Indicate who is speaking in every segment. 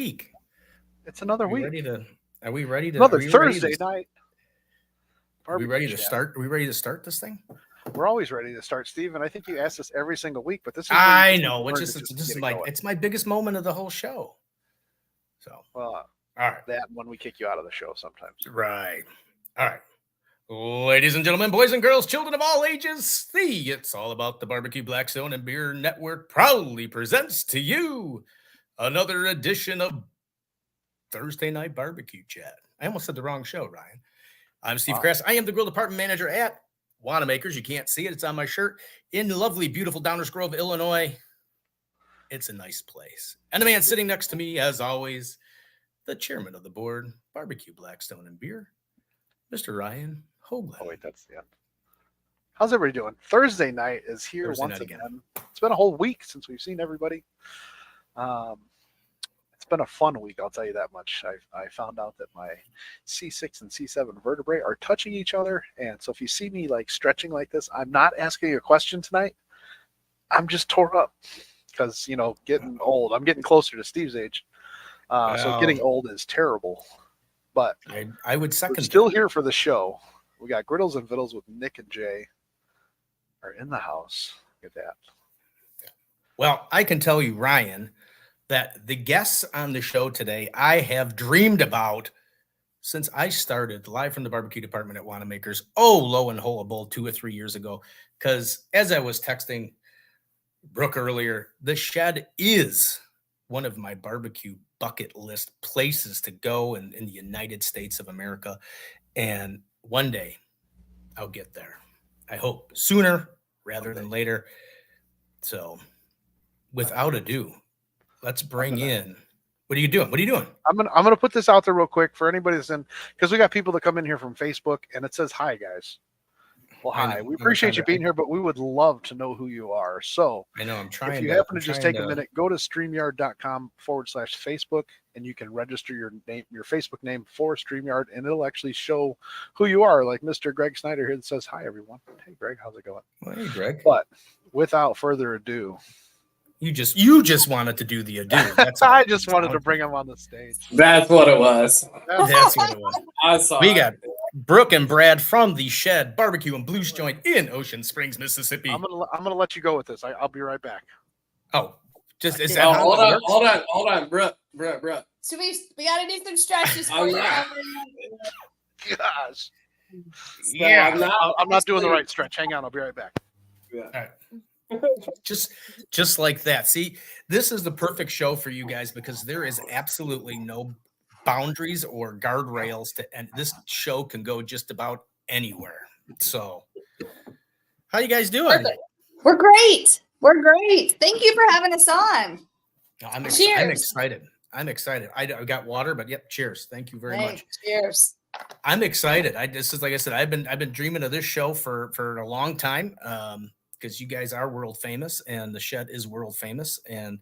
Speaker 1: week.
Speaker 2: It's another week.
Speaker 1: Are we ready to?
Speaker 2: Another Thursday night.
Speaker 1: Are we ready to start? Are we ready to start this thing?
Speaker 2: We're always ready to start, Steve. And I think you ask us every single week, but this is
Speaker 1: I know. It's my biggest moment of the whole show. So,
Speaker 2: all
Speaker 1: right.
Speaker 2: That when we kick you out of the show sometimes.
Speaker 1: Right. All right. Ladies and gentlemen, boys and girls, children of all ages, the It's All About the Barbecue Blackstone and Beer Network proudly presents to you another edition of Thursday Night Barbecue Chat. I almost said the wrong show, Ryan. I'm Steve Kress. I am the grill department manager at Wanamaker's. You can't see it. It's on my shirt in lovely, beautiful Downers Grove, Illinois. It's a nice place. And the man sitting next to me, as always, the chairman of the board, Barbecue Blackstone and Beer, Mr. Ryan Hoagland.
Speaker 2: Oh, wait, that's the end. How's everybody doing? Thursday night is here once again. It's been a whole week since we've seen everybody. It's been a fun week, I'll tell you that much. I found out that my C6 and C7 vertebrae are touching each other. And so if you see me like stretching like this, I'm not asking you a question tonight. I'm just tore up because, getting old. I'm getting closer to Steve's age. So getting old is terrible. But
Speaker 1: I would second.
Speaker 2: We're still here for the show. We got Griddles and Vittles with Nick and Jay are in the house. Look at that.
Speaker 1: Well, I can tell you, Ryan, that the guests on the show today I have dreamed about since I started live from the barbecue department at Wanamaker's. Lo and behold, 2 or 3 years ago. Because as I was texting Brooke earlier, the shed is one of my barbecue bucket list places to go in the United States of America. And one day I'll get there. I hope sooner rather than later. So without ado, let's bring in. What are you doing?
Speaker 2: I'm gonna put this out there real quick for anybody that's in, because we got people that come in here from Facebook and it says hi guys. Well, hi. We appreciate you being here, but we would love to know who you are. So
Speaker 1: I know I'm trying.
Speaker 2: If you happen to just take a minute, go to StreamYard.com/Facebook, and you can register your Facebook name for StreamYard, and it'll actually show who you are. Like Mr. Greg Snyder here that says, "Hi everyone." Hey Greg, how's it going?
Speaker 1: Well, hey Greg.
Speaker 2: But without further ado,
Speaker 1: you just wanted to do the ado.
Speaker 2: I just wanted to bring him on the stage.
Speaker 3: That's what it was.
Speaker 1: That's what it was.
Speaker 3: I saw.
Speaker 1: We got Brooke and Brad from the Shed Barbecue and Blues Joint in Ocean Springs, Mississippi.
Speaker 2: I'm gonna let you go with this. I'll be right back.
Speaker 1: Oh, just is
Speaker 3: that hold on, Brooke.
Speaker 4: So we gotta do some stretches.
Speaker 3: Oh yeah.
Speaker 2: Gosh.
Speaker 1: Yeah.
Speaker 2: I'm not doing the right stretch. Hang on, I'll be right back.
Speaker 3: Yeah.
Speaker 1: All right. Just like that. See, this is the perfect show for you guys because there is absolutely no boundaries or guardrails and this show can go just about anywhere. So how you guys doing?
Speaker 4: Perfect. We're great. Thank you for having us on.
Speaker 1: I'm excited. I got water, but yep, cheers. Thank you very much.
Speaker 4: Cheers.
Speaker 1: I'm excited. This is like I said, I've been dreaming of this show for a long time. Because you guys are world famous and the Shed is world famous. And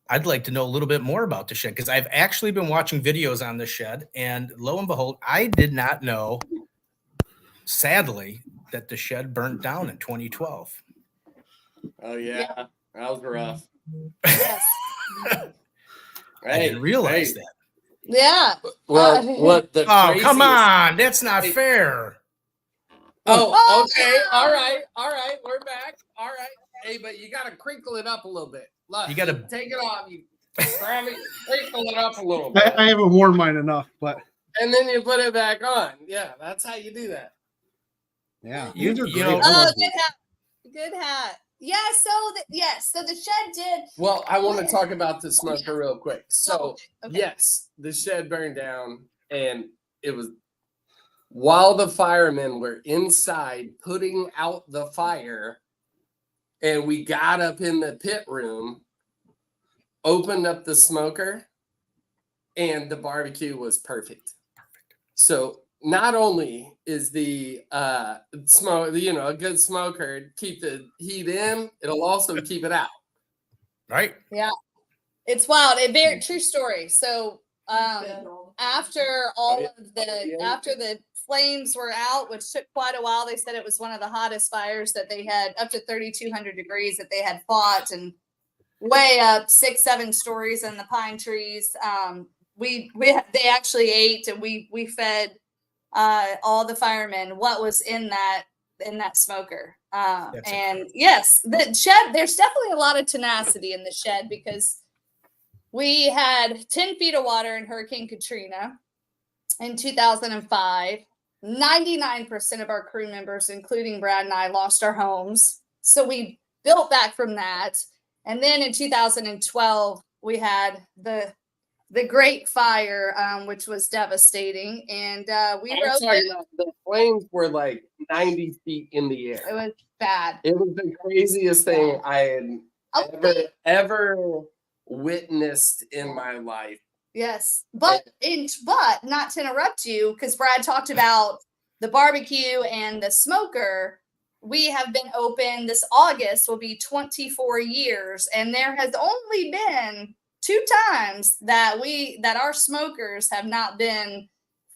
Speaker 1: I'd like to know a little bit more about the Shed because I've actually been watching videos on the Shed. And lo and behold, I did not know, sadly, that the Shed burnt down in 2012.
Speaker 3: Oh, yeah. That was rough.
Speaker 4: Yes.
Speaker 1: I didn't realize that.
Speaker 4: Yeah.
Speaker 3: Well, what the
Speaker 1: craziest... come on. That's not fair.
Speaker 3: Oh, okay. All right. We're back. All right. Hey, but you got to crinkle it up a little bit. Look,
Speaker 1: you got to
Speaker 3: take it off. You crinkle it up a little bit.
Speaker 2: I haven't worn mine enough, but.
Speaker 3: And then you put it back on. Yeah, that's how you do that.
Speaker 2: Yeah.
Speaker 1: You
Speaker 4: know, good hat. Yeah. So the Shed did.
Speaker 3: Well, I want to talk about the smoker real quick. So, yes, the Shed burned down, and it was. While the firemen were inside putting out the fire, and we got up in the pit room, opened up the smoker, and the barbecue was perfect. So not only is the smoke, a good smoker keep the heat in, it'll also keep it out.
Speaker 1: Right?
Speaker 4: Yeah, it's wild. A very true story. So after the flames were out, which took quite a while. They said it was one of the hottest fires that they had, up to 3,200 degrees that they had fought. And way up 6-7 stories in the pine trees. They actually ate, and we fed all the firemen what was in that smoker. And yes, the shed, there's definitely a lot of tenacity in the shed, because we had 10 feet of water in Hurricane Katrina in 2005. 99% of our crew members, including Brad and I, lost our homes. So we built back from that. And then in 2012, we had the Great Fire, which was devastating. And we were
Speaker 3: talking about the flames were like 90 feet in the air.
Speaker 4: It was bad.
Speaker 3: It was the craziest thing I had ever witnessed in my life.
Speaker 4: Yes, but not to interrupt you, because Brad talked about the barbecue and the smoker. We have been open. This August will be 24 years, and there has only been 2 times that our smokers have not been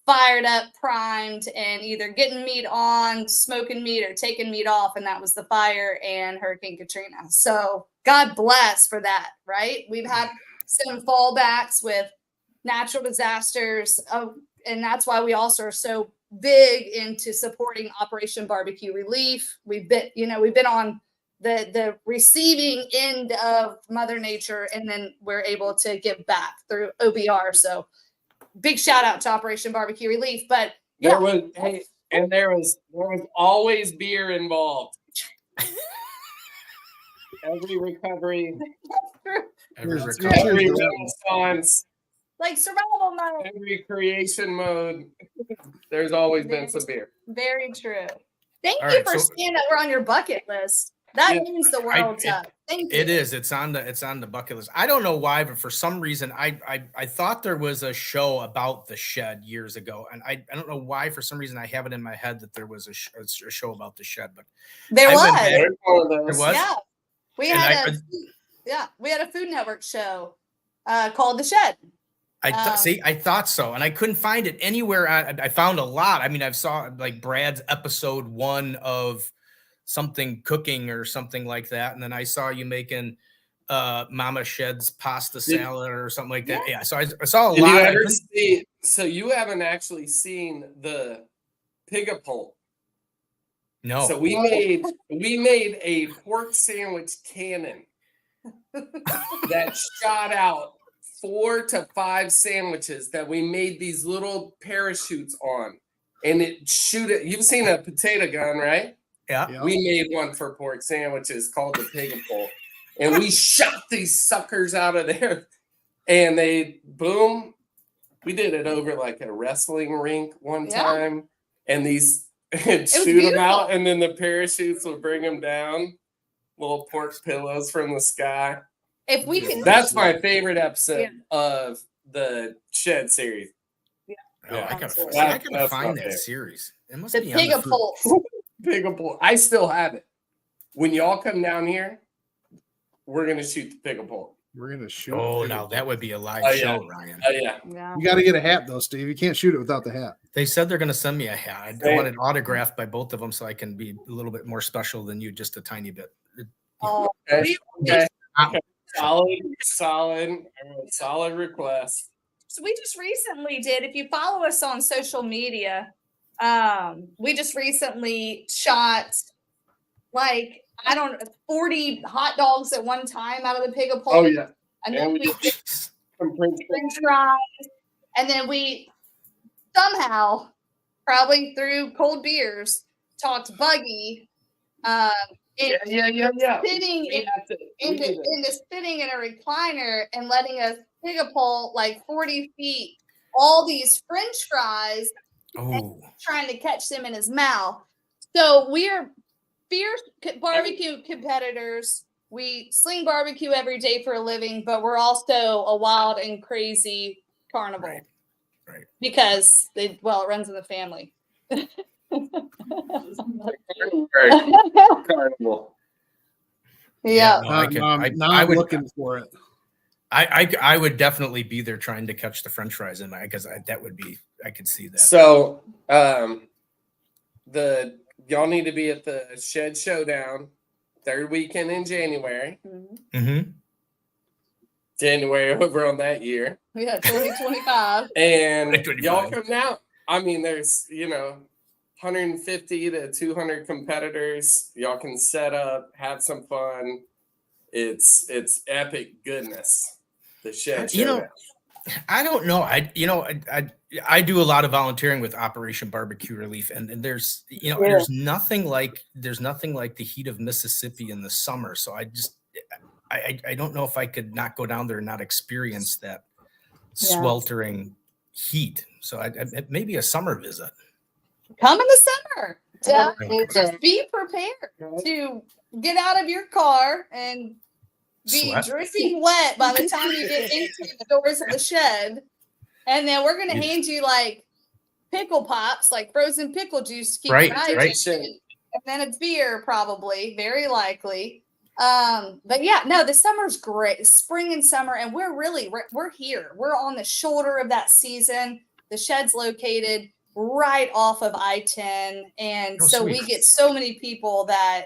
Speaker 4: fired up, primed, and either getting meat on, smoking meat, or taking meat off, and that was the fire and Hurricane Katrina. So God bless for that, right? We've had some fallbacks with natural disasters, and that's why we also are so big into supporting Operation Barbecue Relief. We've been on the receiving end of Mother Nature, and then we're able to give back through OBR. So big shout out to Operation Barbecue Relief. But yeah,
Speaker 3: there was always beer involved. Every recovery, every renaissance,
Speaker 4: like survival mode,
Speaker 3: every creation mode, there's always been some beer.
Speaker 4: Very true. Thank you for seeing that we're on your bucket list. That means the world to us. Thank you.
Speaker 1: It is. It's on the bucket list. I don't know why, but for some reason, I thought there was a show about the shed years ago, and I don't know why. For some reason, I have it in my head that there was a show about the shed, but
Speaker 4: there was.
Speaker 1: There was.
Speaker 4: Yeah, we had a Food Network show called The Shed.
Speaker 1: I thought so, and I couldn't find it anywhere. I found a lot. I mean, I saw like Brad's episode 1 of something cooking or something like that, and then I saw you making Mama Shed's pasta salad or something like that. Yeah, so I saw a lot.
Speaker 3: So you haven't actually seen the pig-a-pole?
Speaker 1: No.
Speaker 3: So we made a pork sandwich cannon that shot out 4 to 5 sandwiches that we made these little parachutes on, and it shoot it. You've seen a potato gun, right?
Speaker 1: Yeah.
Speaker 3: We made one for pork sandwiches called the pig-a-pole, and we shot these suckers out of there, and they boom. We did it over like a wrestling rink one time, and these shoot them out, and then the parachutes will bring them down, little pork pillows from the sky.
Speaker 4: If we could,
Speaker 3: that's my favorite episode of the Shed series.
Speaker 1: I gotta find that series. It must be
Speaker 4: Pig-a-pole.
Speaker 3: Pig-a-pole. I still have it. When y'all come down here, we're gonna shoot the pig-a-pole.
Speaker 2: We're gonna shoot.
Speaker 1: Oh, now that would be a live show, Ryan.
Speaker 2: You got to get a hat though, Steve. You can't shoot it without the hat.
Speaker 1: They said they're gonna send me a hat. I want it autographed by both of them, so I can be a little bit more special than you, just a tiny bit.
Speaker 3: Okay. Solid request.
Speaker 4: So we just recently did. If you follow us on social media, we just recently shot 40 hot dogs at one time out of the pig-a-pole.
Speaker 3: Oh yeah,
Speaker 4: and then we did some French fries, and then we somehow, probably through cold beers, talked Buggy. Sitting in a recliner and letting us pig-a-pole like 40 feet, all these French fries, and trying to catch them in his mouth. So we are fierce barbecue competitors. We sling barbecue every day for a living, but we're also a wild and crazy carnival.
Speaker 1: Right.
Speaker 4: Because it runs in the family.
Speaker 3: Carnival.
Speaker 4: Yeah.
Speaker 2: I'm looking for it.
Speaker 1: I would definitely be there trying to catch the French fries in my, because that would be, I could see that.
Speaker 3: So y'all need to be at the Shed Showdown 3rd weekend in January.
Speaker 1: Mm-hmm.
Speaker 3: January over on that year.
Speaker 4: Yeah, 2025.
Speaker 3: And
Speaker 1: 2025.
Speaker 3: y'all come out. I mean, there's 150 to 200 competitors. Y'all can set up, have some fun. It's epic goodness. The shed showdown.
Speaker 1: I don't know. I do a lot of volunteering with Operation Barbecue Relief, and there's there's nothing like the heat of Mississippi in the summer. So I don't know if I could not go down there and not experience that sweltering heat. So maybe a summer visit.
Speaker 4: Come in the summer. Just be prepared to get out of your car and be
Speaker 1: Sweat.
Speaker 4: dripping wet by the time you get into the doors of the shed. And then we're going to hand you like pickle pops, like frozen pickle juice to keep
Speaker 1: Right,
Speaker 4: your eyes
Speaker 1: right.
Speaker 4: open. And then a beer, probably, very likely. But yeah, no, the summer's great. Spring and summer, and we're here. We're on the shoulder of that season. The shed's located right off of I-10, and so
Speaker 1: sweet.
Speaker 4: we get so many people that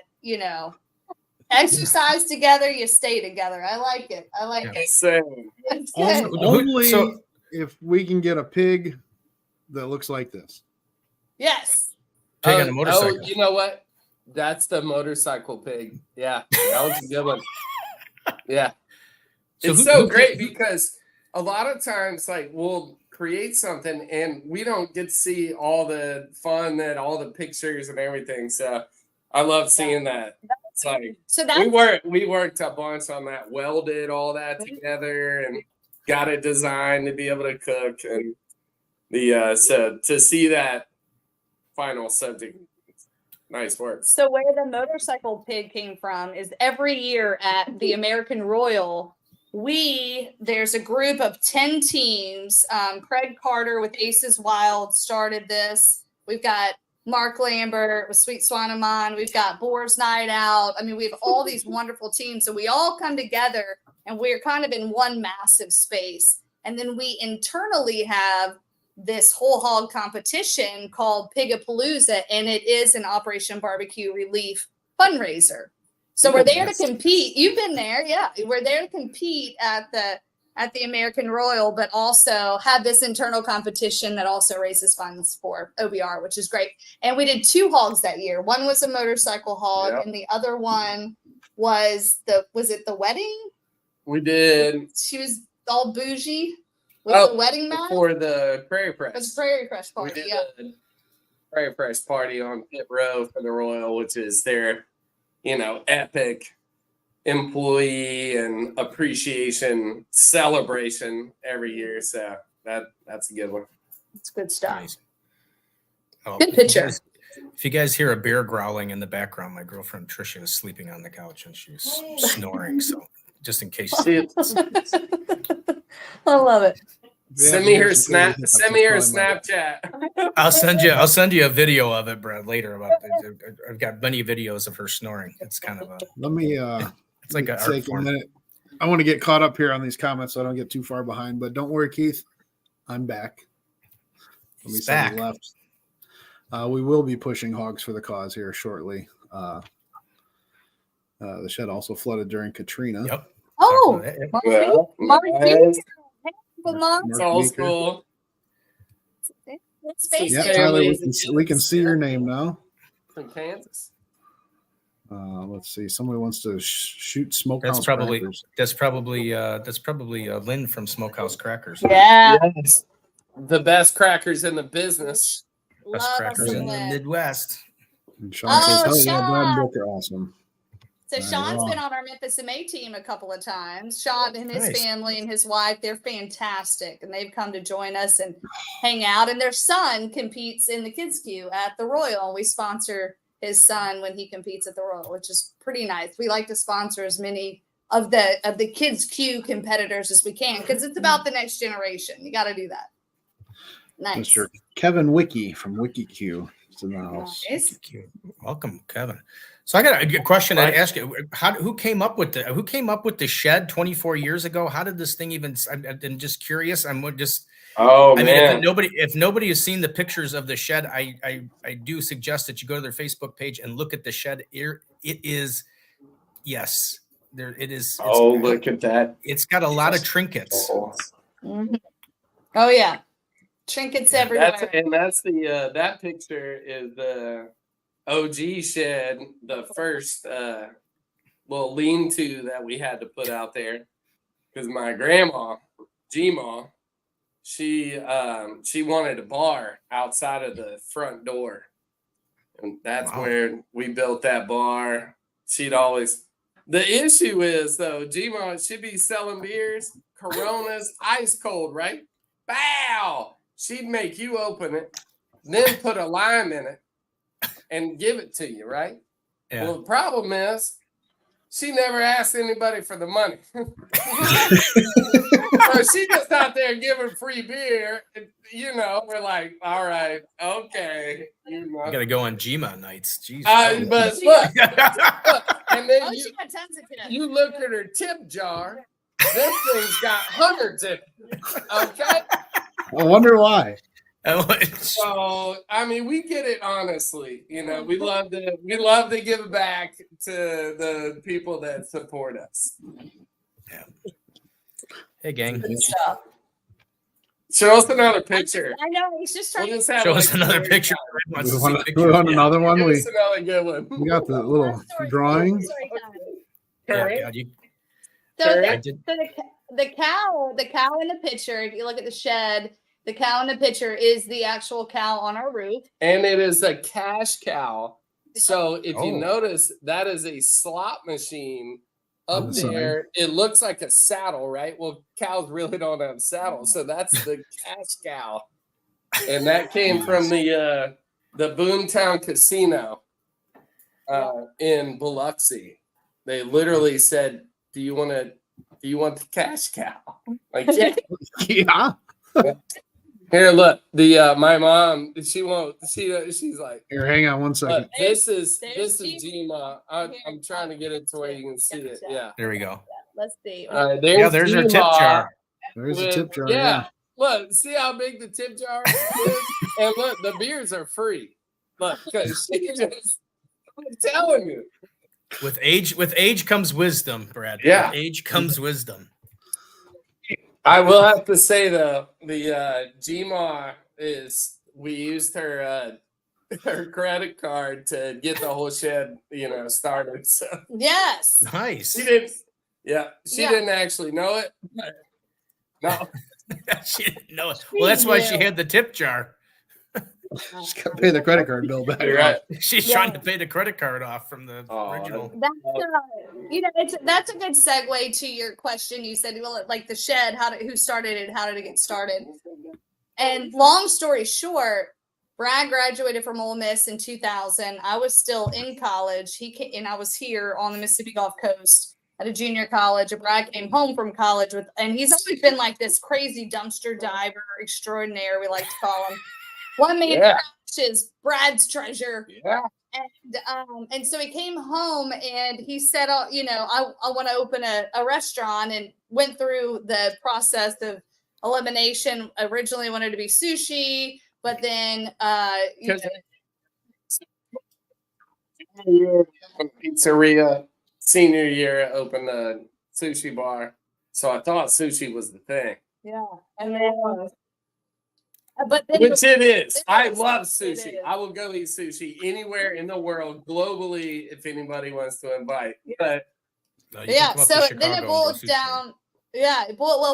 Speaker 4: exercise together. You stay together. I like it.
Speaker 3: Same.
Speaker 4: It's good.
Speaker 5: Only if we can get a pig that looks like this.
Speaker 4: Yes.
Speaker 1: Pig on a motorcycle.
Speaker 3: Oh, you know what? That's the motorcycle pig. Yeah, that was a good one. Yeah.
Speaker 1: So
Speaker 3: It's so great because a lot of times, like, we'll create something and we don't get to see all the fun that all the pictures and everything. So I love seeing that. It's like we worked a bunch on that, welded all that together and got it designed to be able to cook, and so to see that final subject, nice work.
Speaker 4: So where the motorcycle pig came from is every year at the American Royal, there's a group of 10 teams. Craig Carter with Aces Wild started this. We've got Mark Lambert with Sweet Swanneman. We've got Boar's Night Out. I mean, we have all these wonderful teams. So we all come together and we're kind of in one massive space. And then we internally have this whole hog competition called Pigapalooza, and it is an Operation Barbecue Relief fundraiser. So we're there to compete. You've been there, yeah. We're there to compete at the American Royal, but also have this internal competition that also raises funds for OBR, which is great. And we did 2 hogs that year. One was a motorcycle hog, and the other one was it the wedding?
Speaker 3: We did.
Speaker 4: She was all bougie with the wedding mat
Speaker 3: for the Prairie Press.
Speaker 4: It was a Prairie Press party.
Speaker 3: We did a Prairie Press party on Pit Row for the Royal, which is their, epic employee and appreciation celebration every year. So that's a good one.
Speaker 4: It's good stuff.
Speaker 1: Nice. Oh,
Speaker 4: Good picture.
Speaker 1: If you guys hear a bear growling in the background, my girlfriend Tricia is sleeping on the couch and she's snoring. So just in case.
Speaker 4: I love it.
Speaker 3: Send me her Snapchat.
Speaker 1: I'll send you a video of it, Brad, later. I've got many videos of her snoring. It's kind of
Speaker 5: Let me
Speaker 1: it's like an art
Speaker 5: take a
Speaker 1: form.
Speaker 5: minute. I want to get caught up here on these comments so I don't get too far behind. But don't worry, Keith. I'm back. Let me
Speaker 1: He's
Speaker 5: see
Speaker 1: back.
Speaker 5: who left. We will be pushing Hogs for the Cause here shortly. The shed also flooded during Katrina.
Speaker 1: Yep.
Speaker 4: Oh, Mark
Speaker 3: nice.
Speaker 5: Mark
Speaker 3: Old
Speaker 5: Meeker.
Speaker 3: school.
Speaker 4: Let's face
Speaker 5: Yeah,
Speaker 4: it.
Speaker 5: Tyler, we can see your name now.
Speaker 3: From Kansas.
Speaker 5: Let's see. Somebody wants to shoot smokehouse.
Speaker 1: That's probably
Speaker 5: crackers.
Speaker 1: that's probably Lynn from Smokehouse Crackers.
Speaker 4: Yeah.
Speaker 3: Yes. The best crackers in the business.
Speaker 1: Best
Speaker 4: Love
Speaker 1: crackers in the
Speaker 4: it.
Speaker 1: Midwest.
Speaker 5: And Sean says, "Hell yeah,
Speaker 4: Sean.
Speaker 5: Brad and Brooke are awesome."
Speaker 4: So
Speaker 5: Not
Speaker 4: Sean's
Speaker 5: wrong.
Speaker 4: been on our Memphis MA team a couple of times. Sean and his
Speaker 1: Nice.
Speaker 4: family and his wife, they're fantastic. And they've come to join us and hang out. And their son competes in the kids queue at the Royal. We sponsor his son when he competes at the Royal, which is pretty nice. We like to sponsor as many of the kids queue competitors as we can because it's about the next generation. You got to do that. Nice.
Speaker 5: Mr. Kevin Wiki from WikiQ is in the house.
Speaker 4: Nice.
Speaker 1: Welcome, Kevin. So I got a question to ask you. Who came up with the shed 24 years ago? How did this thing even? I'm just curious. I'm just.
Speaker 3: Oh,
Speaker 1: I mean,
Speaker 3: man.
Speaker 1: if nobody has seen the pictures of the shed, I do suggest that you go to their Facebook page and look at the shed. It is, yes, There it is.
Speaker 3: Oh, look at that.
Speaker 1: It's got a lot of trinkets.
Speaker 4: Mhm. Oh yeah, trinkets everywhere.
Speaker 3: That's the that picture is the OG shed, the first little lean-to that we had to put out there because my grandma, G-Ma, she wanted a bar outside of the front door, and that's where we built that bar. She'd always. The issue is though, G-Ma, she'd be selling beers, Coronas, ice cold, right? Bow! She'd make you open it, then put a lime in it, and give it to you, right?
Speaker 1: Yeah.
Speaker 3: Well, the problem is she never asked anybody for the money. So she just out there giving free beer. And, you know, we're like, all right, okay. You know.
Speaker 1: I gotta go on Gma nights. Jeez.
Speaker 3: But look, and then
Speaker 4: She got tons of tips.
Speaker 3: you look at her tip jar. This thing's got hundreds in it. Okay.
Speaker 5: I wonder why.
Speaker 3: So I mean, we get it honestly. You know, we love to give back to the people that support us.
Speaker 1: Yeah. Hey, gang.
Speaker 4: Good stuff.
Speaker 3: Show us another picture.
Speaker 4: I know he's just trying
Speaker 3: We'll
Speaker 4: to
Speaker 3: just have
Speaker 1: Show
Speaker 3: like
Speaker 1: us another
Speaker 3: story
Speaker 1: picture.
Speaker 3: time.
Speaker 5: We want another one.
Speaker 3: Give
Speaker 5: We
Speaker 3: us another good one.
Speaker 5: we got the little drawing.
Speaker 4: Story time.
Speaker 1: Yeah, God, you,
Speaker 4: So,
Speaker 1: I
Speaker 4: the,
Speaker 1: did.
Speaker 4: so the cow in the picture, if you look at the shed, the cow in the picture is the actual cow on our roof.
Speaker 3: And it is a cash cow. So if you
Speaker 1: Oh.
Speaker 3: notice, that is a slot machine
Speaker 5: On
Speaker 3: up
Speaker 5: the
Speaker 3: there. It looks like a saddle, right? Well, cows really don't have saddles, so that's the cash cow. And that came from the Boomtown Casino in Biloxi. They literally said, "Do you want the cash cow?" Like, yeah.
Speaker 5: Yeah.
Speaker 3: Here, look. The my mom, she won't. She's like,
Speaker 5: Here, hang on one second.
Speaker 3: look, this is
Speaker 4: There's
Speaker 3: Gma. I'm trying to get it to where you can see it. Yeah.
Speaker 1: There we go.
Speaker 4: Let's see.
Speaker 1: There's her tip jar.
Speaker 5: There's a
Speaker 3: with-
Speaker 5: tip jar.
Speaker 3: Yeah.
Speaker 5: Yeah.
Speaker 3: Look, see how big the tip jar is? And look, the beers are free. Look, because she just, I'm telling you.
Speaker 1: With age comes wisdom, Brad.
Speaker 3: Yeah.
Speaker 1: With age comes wisdom.
Speaker 3: I will have to say though, the Gma is we used her credit card to get the whole shed, started. So
Speaker 4: Yes.
Speaker 1: Nice.
Speaker 3: she didn't. Yeah, she
Speaker 4: Yeah.
Speaker 3: didn't actually know it. But no,
Speaker 1: She didn't know it. Well, that's why she
Speaker 4: knew.
Speaker 1: had the tip jar.
Speaker 5: Just gotta pay the credit card bill back.
Speaker 3: you're right.
Speaker 1: She's
Speaker 4: Yeah.
Speaker 1: trying to pay the credit card off from the
Speaker 3: Oh,
Speaker 1: original.
Speaker 4: That's a good segue to your question. You said, well, like the shed, who started it? How did it get started? And long story short, Brad graduated from Ole Miss in 2000. I was still in college. And I was here on the Mississippi Gulf Coast at a junior college. And Brad came home from college and he's always been like this crazy dumpster diver extraordinaire, we like to call him. One man
Speaker 3: Yeah.
Speaker 4: trash is Brad's treasure.
Speaker 3: Yeah.
Speaker 4: And so he came home and he said, I want to open a restaurant, and went through the process of elimination. Originally wanted to be sushi, but then
Speaker 3: Pizzeria senior year opened a sushi bar, so I thought sushi was the thing,
Speaker 4: and then but then
Speaker 3: which it is.
Speaker 4: It
Speaker 3: I
Speaker 4: is.
Speaker 3: love
Speaker 4: It
Speaker 3: sushi.
Speaker 4: is.
Speaker 3: I will go eat sushi anywhere in the world, globally, if anybody wants to invite. But
Speaker 1: You can
Speaker 4: yeah,
Speaker 1: come up
Speaker 4: so
Speaker 1: to
Speaker 4: then
Speaker 1: Chicago
Speaker 4: it
Speaker 1: and go
Speaker 4: boiled
Speaker 1: sushi.
Speaker 4: down.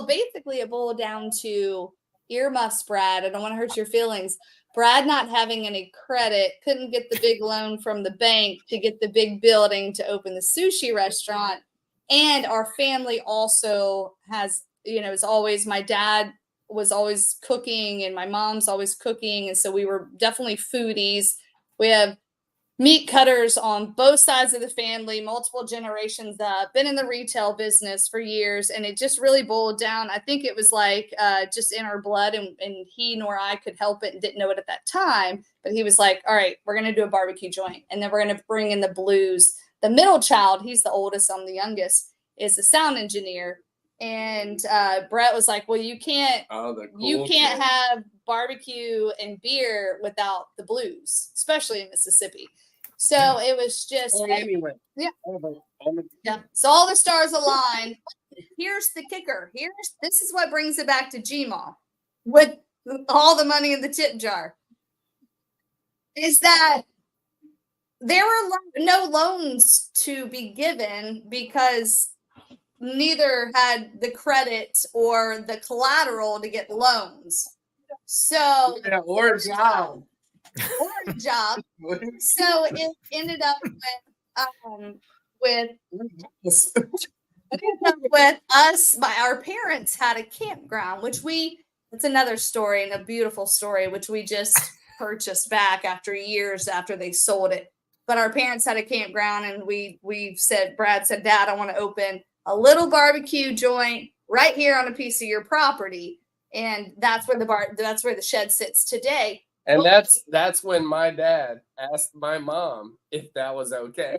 Speaker 4: Basically it boiled down to earmuffs, Brad. I don't want to hurt your feelings. Brad not having any credit, couldn't get the big loan from the bank to get the big building to open the sushi restaurant. And our family also has, is always, my dad was always cooking and my mom's always cooking. And so we were definitely foodies. We have meat cutters on both sides of the family, multiple generations up, been in the retail business for years. And it just really boiled down. I think it was like just in our blood, and he nor I could help it and didn't know it at that time. But he was like, all right, we're going to do a barbecue joint. And then we're going to bring in the blues. The middle child, he's the oldest, I'm the youngest, is a sound engineer. And Brett was like, well, you can't have barbecue and beer without the blues, especially in Mississippi. So it was just
Speaker 3: Anyway.
Speaker 4: Yeah.
Speaker 3: Anyway.
Speaker 4: yeah. So all the stars aligned. Here's the kicker. This is what brings it back to Gmail with all the money in the tip jar. Is that there were no loans to be given because neither had the credit or the collateral to get loans. So
Speaker 3: Or a job.
Speaker 4: or a job. So it ended up with us. Our parents had a campground, which it's another story and a beautiful story, which we just purchased back after years after they sold it. But our parents had a campground, and Brad said, Dad, I want to open a little barbecue joint right here on a piece of your property. And that's where the shed sits today.
Speaker 3: And that's when my dad asked my mom if that was okay.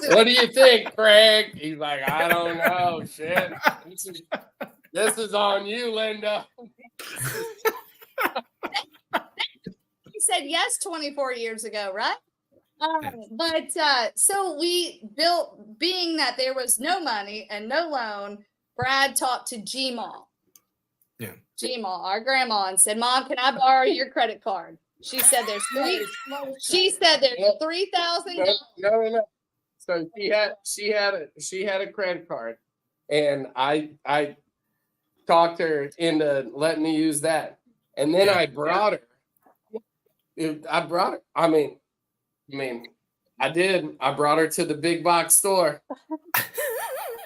Speaker 3: What do you think, Craig? He's like, I don't know, shit. This is on you, Linda.
Speaker 4: He said yes 24 years ago, right? So we built, being that there was no money and no loan, Brad talked to Gmail.
Speaker 1: Yeah.
Speaker 4: Gmail, our grandma, and said, Mom, can I borrow your credit card? She said there's $3,000.
Speaker 3: No. So she had a credit card, and I talked her into letting me use that, and then I brought her. I brought her to the big box store,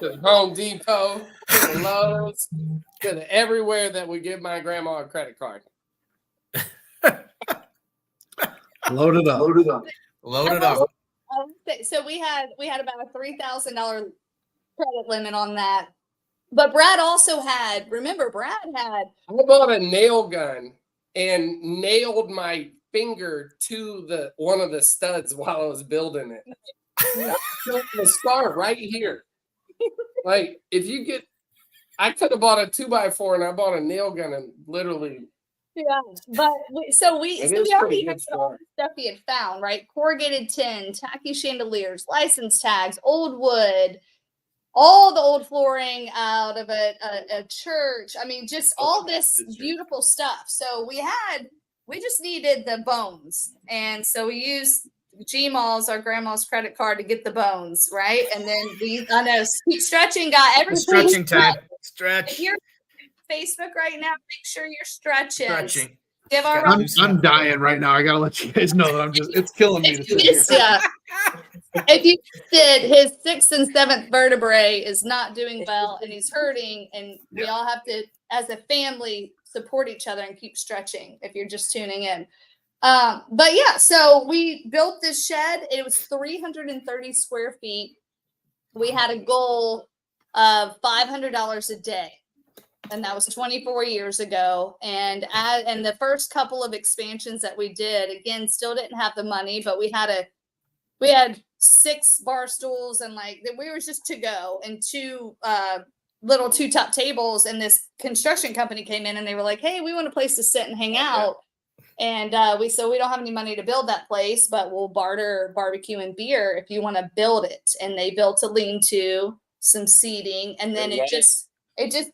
Speaker 3: to the Home Depot, to the Lowe's, to the everywhere that would give my grandma a credit card.
Speaker 5: Load it up.
Speaker 4: So we had about a $3,000 credit limit on that. But Brad also had. I
Speaker 3: bought a nail gun and nailed my finger to one of the studs while I was building it. The scar right here. Like, I could have bought a 2x4 and I bought a nail gun and literally.
Speaker 4: Yeah, but we already had all the stuff he had found, right? Corrugated tin, tacky chandeliers, license tags, old wood, all the old flooring out of a church. I mean, just all this beautiful stuff. So we just needed the bones. And so we used Gmal's, our grandma's credit card, to get the bones, right? And then keep stretching, got everything.
Speaker 1: Stretching time. Stretch.
Speaker 4: If you're on Facebook right now, make sure you're stretching.
Speaker 1: Give
Speaker 4: our
Speaker 5: I'm dying right now. I gotta let you guys know that it's killing me.
Speaker 4: If you did, his 6th and 7th vertebrae is not doing well, and he's hurting, and we all have to, as a family, support each other and keep stretching. If you're just tuning in, but yeah, so we built this shed. It was 330 square feet. We had a goal of $500 a day. And that was 24 years ago. And the first couple of expansions that we did, again, still didn't have the money, but we had 6 bar stools, and we were just to go, and 2 little 2-top tables. And this construction company came in and they were like, hey, we want a place to sit and hang out. And we don't have any money to build that place, but we'll barter barbecue and beer if you want to build it. And they built a lean-to, some seating, and then it just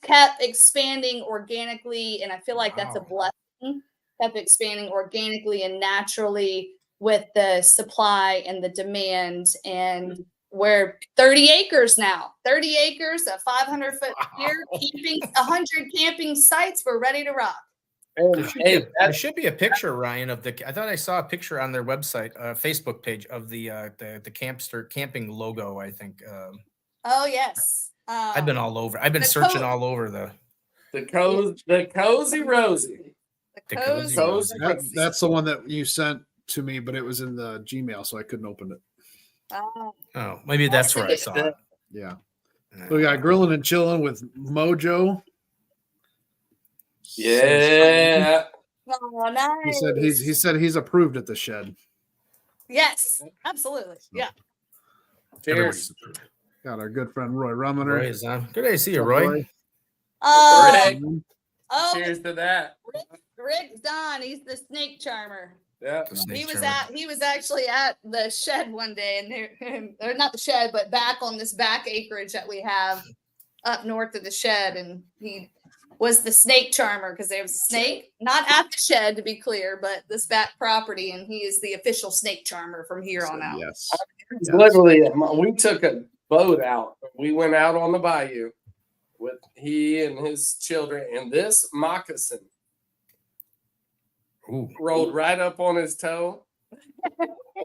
Speaker 4: kept expanding organically. And I feel like that's a blessing. Kept expanding organically and naturally with the supply and the demand. And we're 30 acres now. 30 acres, a 500-foot pier, 100 camping sites. We're ready to rock.
Speaker 1: There should be a picture, Ryan, I thought I saw a picture on their website, Facebook page, of the camping logo, I think.
Speaker 4: Oh, yes.
Speaker 1: I've been all over. I've been searching all over
Speaker 3: the Cozy Rosie.
Speaker 4: The Cozy Rosie.
Speaker 5: That's the one that you sent to me, but it was in the Gmail, so I couldn't open it.
Speaker 1: Oh, maybe that's where I saw it.
Speaker 5: Yeah. So we got grilling and chilling with Mojo.
Speaker 3: Yeah.
Speaker 4: Oh, nice.
Speaker 5: He said he's approved at the shed.
Speaker 4: Yes, absolutely. Yeah.
Speaker 3: Cheers.
Speaker 5: Got our good friend Roy Ruminer.
Speaker 1: Roy is on. Good day to see you, Roy.
Speaker 3: Cheers to that.
Speaker 4: Rick's on. He's the snake charmer.
Speaker 3: Yeah.
Speaker 1: The snake
Speaker 4: He was
Speaker 1: charmer.
Speaker 4: he was actually at the shed one day, and or not the shed, but back on this back acreage that we have up north of the shed, and he was the snake charmer because there was a snake, not at the shed to be clear, but this back property, and he is the official snake charmer from here on out.
Speaker 5: Yes.
Speaker 3: It's literally, we took a boat out. We went out on the bayou with he and his children, and this moccasin rolled right up on his toe,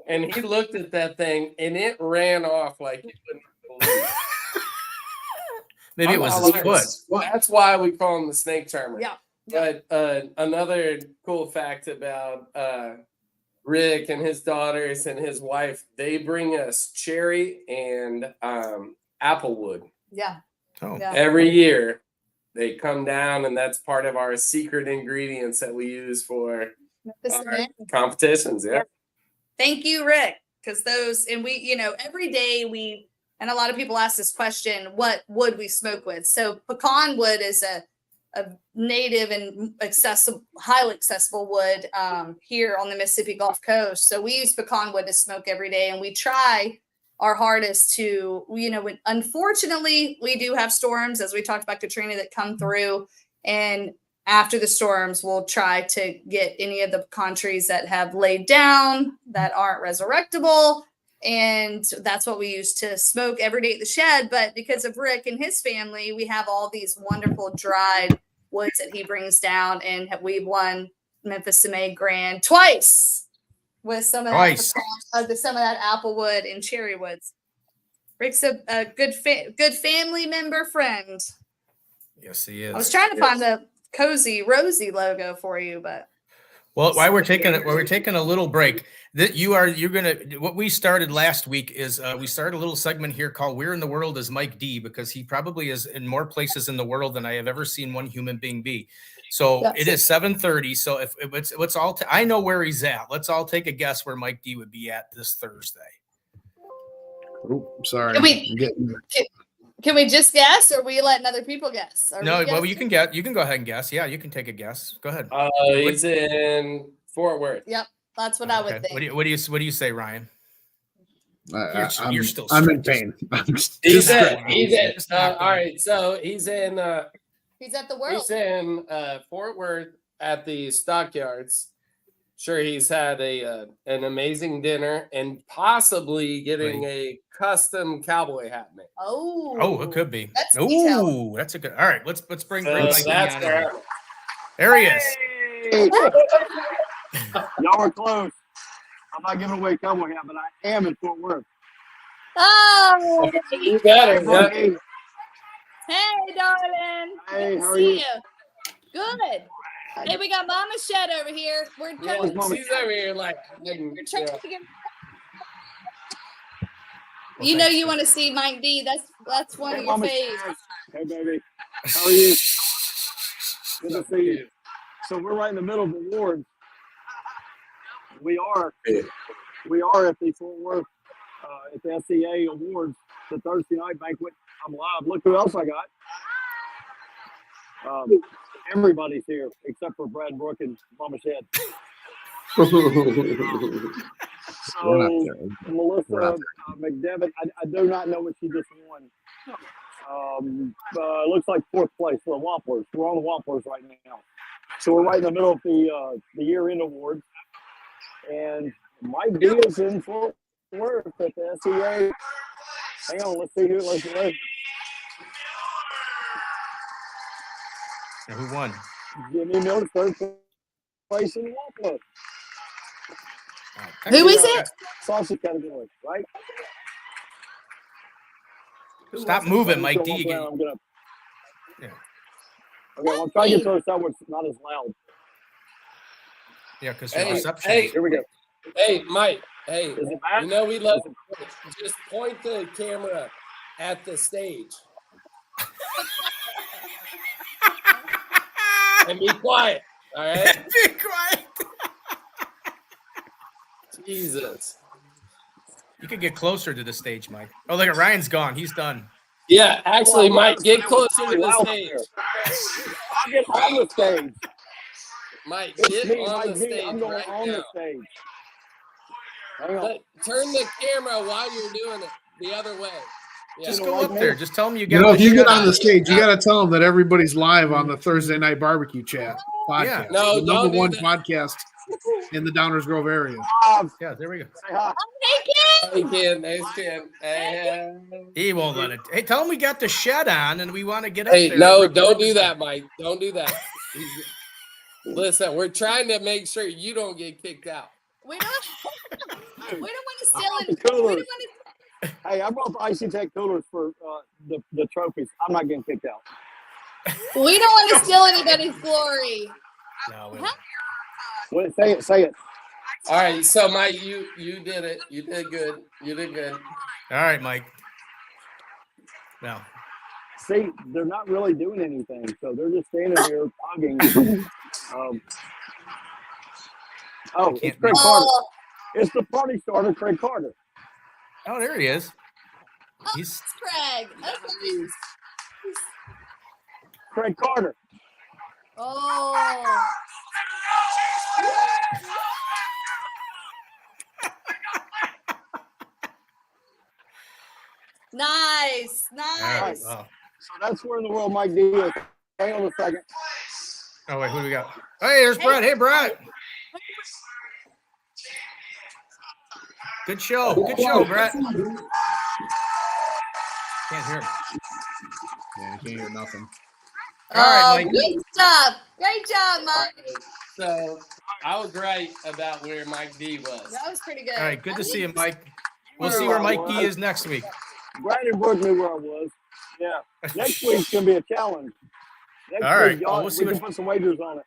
Speaker 3: and he looked at that thing, and it ran off like you wouldn't believe.
Speaker 1: Maybe it was his foot.
Speaker 3: Well, that's why we call him the snake charmer.
Speaker 4: Yeah.
Speaker 3: But another cool fact about Rick and his daughters and his wife, they bring us cherry and applewood.
Speaker 4: Yeah.
Speaker 1: Oh.
Speaker 4: Yeah.
Speaker 3: Every year they come down, and that's part of our secret ingredients that we use for our competitions. Yeah.
Speaker 4: Thank you, Rick. Because those, and we, every day and a lot of people ask this question, what wood we smoke with. So pecan wood is a native and highly accessible wood here on the Mississippi Gulf Coast. So we use pecan wood to smoke every day, and we try our hardest to, unfortunately, we do have storms, as we talked about Katrina, that come through. And after the storms, we'll try to get any of the pecan trees that have laid down that aren't resurrectable. And that's what we use to smoke every day at the shed. But because of Rick and his family, we have all these wonderful dried woods that he brings down. And we've won Memphis CMA Grand twice with some of that applewood and cherry woods. Rick's a good family member friend.
Speaker 1: Yes, he is.
Speaker 4: I was trying to find the Cozy Rosie logo for you, but
Speaker 1: well, while we're taking a little break, what we started last week is we started a little segment here called "Where in the World is Mike D?" because he probably is in more places in the world than I have ever seen one human being be. So It is 7:30. So if let's all I know where he's at. Let's all take a guess where Mike D would be at this Thursday.
Speaker 5: Oh, sorry.
Speaker 4: Can we just guess, or are we letting other people guess?
Speaker 1: You can guess. You can go ahead and guess. Yeah, you can take a guess. Go ahead.
Speaker 3: He's in Fort Worth.
Speaker 4: Yep, that's what I would think.
Speaker 1: What do you say, Ryan?
Speaker 5: I'm
Speaker 1: still
Speaker 5: in pain.
Speaker 3: He's all right. So he's in.
Speaker 4: He's at the World.
Speaker 3: He's in Fort Worth at the Stockyards. Sure, he's had an amazing dinner and possibly getting a custom cowboy hat made.
Speaker 4: Oh,
Speaker 1: it could be.
Speaker 4: That's
Speaker 1: a good. All right, let's bring Mike D on. There he is.
Speaker 6: Hey. Y'all are close. I'm not giving away cowboy hat, but I am in Fort Worth.
Speaker 4: Oh,
Speaker 3: you better.
Speaker 6: Hey,
Speaker 4: darling.
Speaker 6: Hey,
Speaker 4: Good
Speaker 6: how
Speaker 4: to
Speaker 6: are
Speaker 4: see
Speaker 6: you?
Speaker 4: Good. Hey, we got Mama Shed over here. We're trying
Speaker 3: She's over here like.
Speaker 4: to get. You want to see Mike D? That's one of your
Speaker 6: Mama
Speaker 4: faves.
Speaker 6: Shed. Hey, baby. How are you? Good to see you. So we're right in the middle of the awards. We are at the Fort Worth at the SCA Awards, the Thursday night banquet. I'm live. Look who else I got. Everybody's here except for Brad, Brooke, and Mama Shed. So Melissa McDevitt, I do not know what she just won. It looks like fourth place for the Wamplers. We're on the Wamplers right now. So we're right in the middle of the year-end awards. And Mike D is in Fort Worth at the SCA. Hang on, let's see who.
Speaker 1: Who won?
Speaker 6: Jimmy Miller, third place in the Wampler.
Speaker 4: Who is it?
Speaker 6: Sausage category, right?
Speaker 1: Stop moving, Mike D.
Speaker 6: Yeah. Okay, well, I'm trying to get to somewhere it's not as loud.
Speaker 1: Yeah, because
Speaker 3: reception.
Speaker 6: Here we go.
Speaker 3: Hey, Mike. Hey,
Speaker 6: Is it back?
Speaker 3: we love just point the camera at the stage. And be quiet. All right.
Speaker 1: Be quiet.
Speaker 3: Jesus.
Speaker 1: You could get closer to the stage, Mike. Oh, look at Ryan's gone. He's done.
Speaker 3: Yeah, actually, Mike, get closer to the stage.
Speaker 6: I'll get on the stage.
Speaker 3: Mike,
Speaker 6: It's
Speaker 3: get
Speaker 6: me,
Speaker 3: on
Speaker 6: Mike
Speaker 3: the
Speaker 6: D.
Speaker 3: stage
Speaker 6: I'm going
Speaker 3: right
Speaker 6: on
Speaker 3: now.
Speaker 6: the stage. Hang on.
Speaker 3: Turn the camera while you're doing it the other way. Yeah.
Speaker 1: Just
Speaker 6: You don't
Speaker 1: go
Speaker 6: like
Speaker 1: up
Speaker 6: me?
Speaker 1: there. Just tell them you
Speaker 5: You
Speaker 1: got
Speaker 5: know, if
Speaker 1: the
Speaker 5: you get
Speaker 1: shit
Speaker 5: on the
Speaker 1: on.
Speaker 5: stage, you got to tell them that everybody's live on the Thursday night barbecue chat podcast.
Speaker 1: Yeah.
Speaker 3: No,
Speaker 5: the
Speaker 3: don't
Speaker 5: number
Speaker 3: do
Speaker 5: one
Speaker 3: that.
Speaker 5: podcast in the Downers Grove area.
Speaker 1: Yeah, there we go.
Speaker 6: Say hi.
Speaker 3: Hey, Ken. There's Ken. Hey,
Speaker 1: He won't let it. Hey, tell him we got the shed on and we want to get up
Speaker 3: hey,
Speaker 1: there.
Speaker 3: no,
Speaker 1: and
Speaker 3: don't
Speaker 1: record
Speaker 3: do
Speaker 1: this
Speaker 3: that, Mike. Don't do that. Listen, we're trying to make sure you don't get kicked out.
Speaker 4: We don't want to
Speaker 6: I
Speaker 4: steal
Speaker 6: brought
Speaker 4: it.
Speaker 6: the
Speaker 4: We don't
Speaker 6: coolers.
Speaker 4: want to.
Speaker 6: Hey, I brought the Icy Tech coolers for the trophies. I'm not getting kicked out.
Speaker 4: We don't want to steal anybody's glory.
Speaker 1: No, we
Speaker 4: Huh?
Speaker 6: Well, say it. Say it.
Speaker 3: All right, so Mike, you did it. You did good. You did good.
Speaker 1: All right, Mike. Well,
Speaker 6: See, they're not really doing anything, so they're just standing here hugging.
Speaker 1: can't
Speaker 6: It's Craig
Speaker 1: be-
Speaker 6: Carter.
Speaker 4: Oh,
Speaker 6: It's the party starter, Craig Carter.
Speaker 1: oh, there he is. He's
Speaker 4: it's Craig. Okay.
Speaker 6: Craig Carter.
Speaker 4: Oh. Nice.
Speaker 1: all right.
Speaker 4: Nice.
Speaker 1: Oh.
Speaker 6: So that's where in the world Mike D is. Hang on a second.
Speaker 1: Oh, wait, who do we got? Hey, there's Brett. Hey, Brett. Good show. Good show, Brett. Can't hear him.
Speaker 5: Yeah, you can't hear nothing.
Speaker 1: All right, Mike.
Speaker 4: Good stuff. Great job, Mike.
Speaker 3: So I was right about where Mike D was.
Speaker 4: That was pretty good.
Speaker 1: All right, good to see you, Mike. We'll
Speaker 6: Where
Speaker 1: see where
Speaker 6: I
Speaker 1: Mike D
Speaker 6: was.
Speaker 1: is next week.
Speaker 6: Brandon Brooke knew where I was. Yeah. Next week's gonna be a challenge. Next
Speaker 1: All right.
Speaker 6: week, y'all,
Speaker 1: Well, we'll see
Speaker 6: we can
Speaker 1: what-
Speaker 6: put some wagers on it.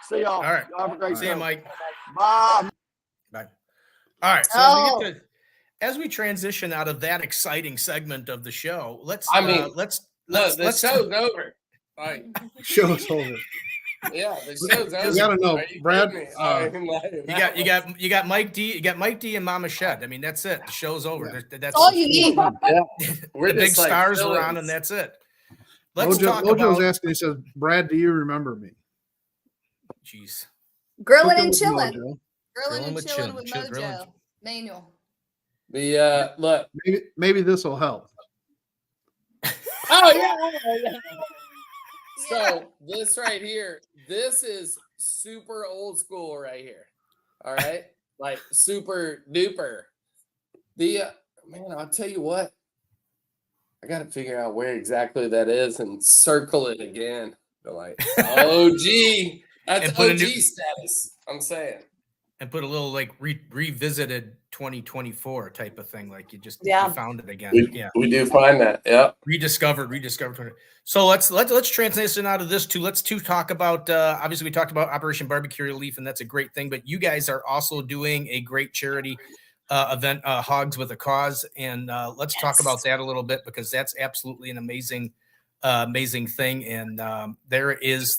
Speaker 6: See y'all.
Speaker 1: All right.
Speaker 6: Y'all have a great
Speaker 1: See you,
Speaker 6: day.
Speaker 1: Mike.
Speaker 6: Bye.
Speaker 1: Bye. All right. So as we transition out of that exciting segment of the show, let's
Speaker 3: The show's over. All right.
Speaker 5: Show's over.
Speaker 3: Yeah, the show's over.
Speaker 5: You gotta know,
Speaker 3: Are you
Speaker 5: Brad,
Speaker 3: kidding me?
Speaker 1: you got Mike D, you got Mike D and Mama Shed. I mean, that's it. The show's over.
Speaker 5: Yeah.
Speaker 1: That's
Speaker 4: all you need.
Speaker 3: We're
Speaker 1: the big
Speaker 3: just like
Speaker 1: stars are
Speaker 3: villains.
Speaker 1: on, and that's it. Let's talk
Speaker 5: Mojo's
Speaker 1: about.
Speaker 5: asking. He says, "Brad, do you remember me?"
Speaker 1: Jeez.
Speaker 4: Grilling
Speaker 5: Cooking
Speaker 4: and
Speaker 5: with
Speaker 4: chilling.
Speaker 5: Mojo.
Speaker 4: Grilling and
Speaker 1: with
Speaker 4: chilling
Speaker 1: chill-
Speaker 4: with
Speaker 1: chill- grilling.
Speaker 4: Mojo. Manual.
Speaker 3: The look.
Speaker 5: Maybe this will help.
Speaker 3: Oh yeah. So this right here, this is super old school right here. All right, like super duper. The man, I'll tell you what. I got to figure out where exactly that is and circle it again. They're like, OG, that's
Speaker 1: And put a
Speaker 3: OG
Speaker 1: new-
Speaker 3: status. I'm saying.
Speaker 1: And put a little like revisited 2024 type of thing, like you
Speaker 4: Yeah.
Speaker 1: found it again.
Speaker 3: We do find that. Yep.
Speaker 1: Rediscovered. So let's transition out of this to let's talk about obviously we talked about Operation Barbecue Relief, and that's a great thing, but you guys are also doing a great charity event, Hogs with a Cause, and let's talk about that a little bit, because that's absolutely an amazing thing. And there is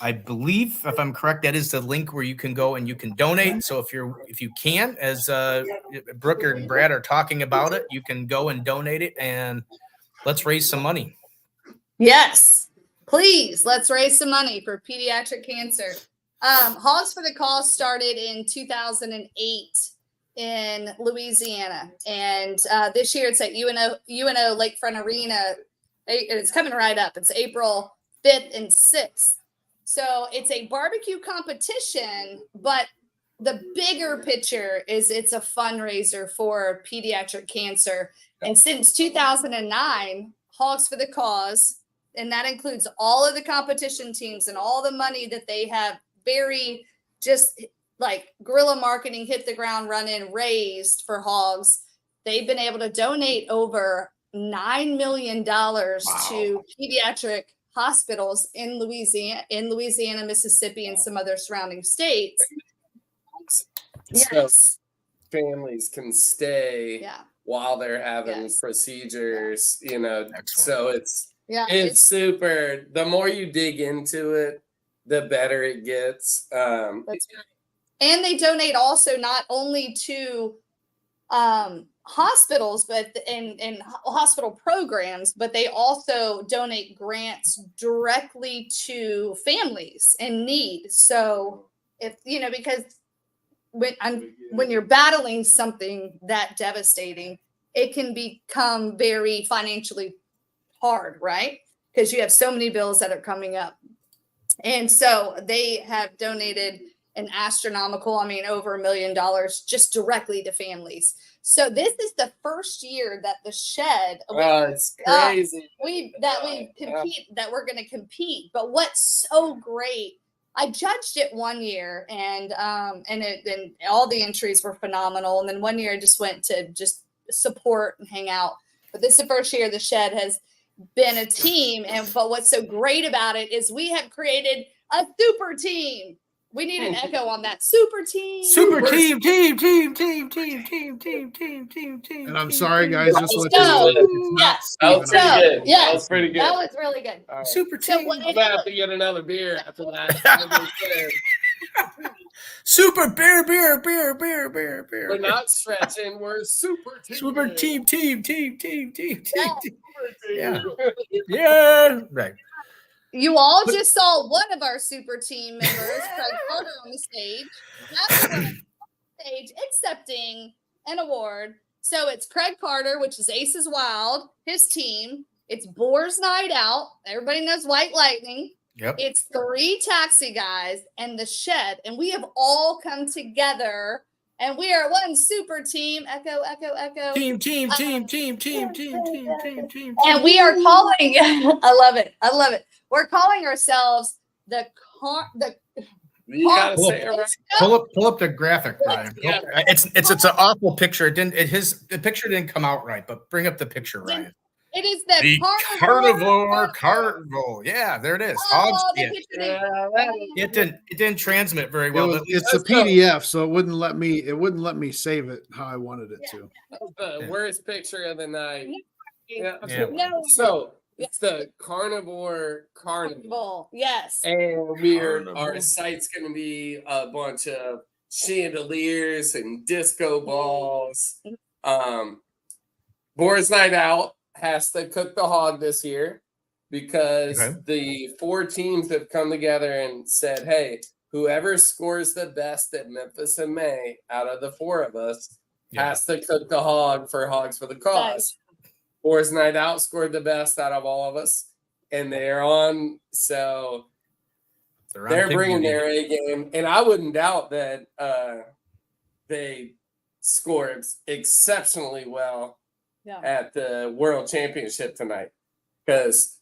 Speaker 1: I believe, if I'm correct, that is the link where you can go and you can donate. So if you can, as Brooke and Brad are talking about it, you can go and donate it, and let's raise some money.
Speaker 4: Yes, please. Let's raise some money for pediatric cancer. Hogs for the Cause started in 2008 in Louisiana, and this year it's at UNO Lakefront Arena. It's coming right up. It's April 5th and 6th. So it's a barbecue competition, but the bigger picture is it's a fundraiser for pediatric cancer. And since 2009, Hogs for the Cause, and that includes all of the competition teams and all the money that they have very just like guerrilla marketing, hit the ground running, raised for Hogs. They've been able to donate over $9 million to pediatric hospitals in Louisiana, Mississippi, and some other surrounding states. Yes.
Speaker 3: So families can stay
Speaker 4: Yeah.
Speaker 3: while they're having
Speaker 4: Yes.
Speaker 3: procedures,
Speaker 1: Excellent.
Speaker 3: so it's
Speaker 4: Yeah.
Speaker 3: super. The more you dig into it, the better it gets.
Speaker 4: And they donate also not only to hospitals, but in hospital programs, but they also donate grants directly to families in need. So if because when you're battling something that devastating, it can become very financially hard, right? Because you have so many bills that are coming up. And so they have donated an astronomical, over $1 million just directly to families. So this is the first year that the Shed,
Speaker 3: It's crazy.
Speaker 4: that we're going to compete. But what's so great, I judged it one year, and all the entries were phenomenal. And then one year I just went to just support and hang out. But this is the first year the Shed has been a team, but what's so great about it is we have created a super team. We need an echo on that. Super team.
Speaker 1: Super team.
Speaker 5: And I'm sorry, guys, just let
Speaker 4: So,
Speaker 5: you know, it's not
Speaker 4: yes.
Speaker 3: That was
Speaker 5: Steve and I.
Speaker 3: pretty good.
Speaker 4: Yeah,
Speaker 3: That was pretty good.
Speaker 4: that was really good.
Speaker 3: All right.
Speaker 1: Super
Speaker 4: So
Speaker 1: team.
Speaker 4: what
Speaker 3: I'm gonna have to get another beer after that.
Speaker 1: Super beer.
Speaker 3: We're not stretching. We're super team.
Speaker 1: Super team.
Speaker 4: Yeah.
Speaker 1: Yeah. Yeah. Right.
Speaker 4: You all just saw one of our super team members, Craig Carter, on the stage. That's the one on the stage accepting an award. So it's Craig Carter, which is Aces Wild, his team. It's Boar's Night Out. Everybody knows White Lightning.
Speaker 1: Yep.
Speaker 4: It's 3 taxi guys and the Shed, and we have all come together, and we are one super team. Echo, echo, echo.
Speaker 1: Team.
Speaker 4: And we are calling. I love it. We're calling ourselves the.
Speaker 3: You gotta say it right.
Speaker 1: Pull up the graphic, Brian.
Speaker 3: Yeah.
Speaker 1: It's an awful picture. The picture didn't come out right, but bring up the picture, Ryan.
Speaker 4: It is the
Speaker 1: carnivore. Yeah, there it is. Hogs. Yeah. It didn't transmit very well.
Speaker 5: It's a PDF, so it wouldn't let me save it how I wanted it to.
Speaker 3: The worst picture of the night. Yeah.
Speaker 4: No.
Speaker 3: So it's the Carnivore Carnival.
Speaker 4: Yes.
Speaker 3: And our site's gonna be a bunch of chandeliers and disco balls. Boar's Night Out has to cook the hog this year because the 4 teams have come together and said, hey, whoever scores the best at Memphis and May out of the 4 of us has to cook the hog for Hogs for the Cause. Boar's Night Out scored the best out of all of us, and they're on. So they're bringing their A game, and I wouldn't doubt that they scored exceptionally well at the World Championship tonight, because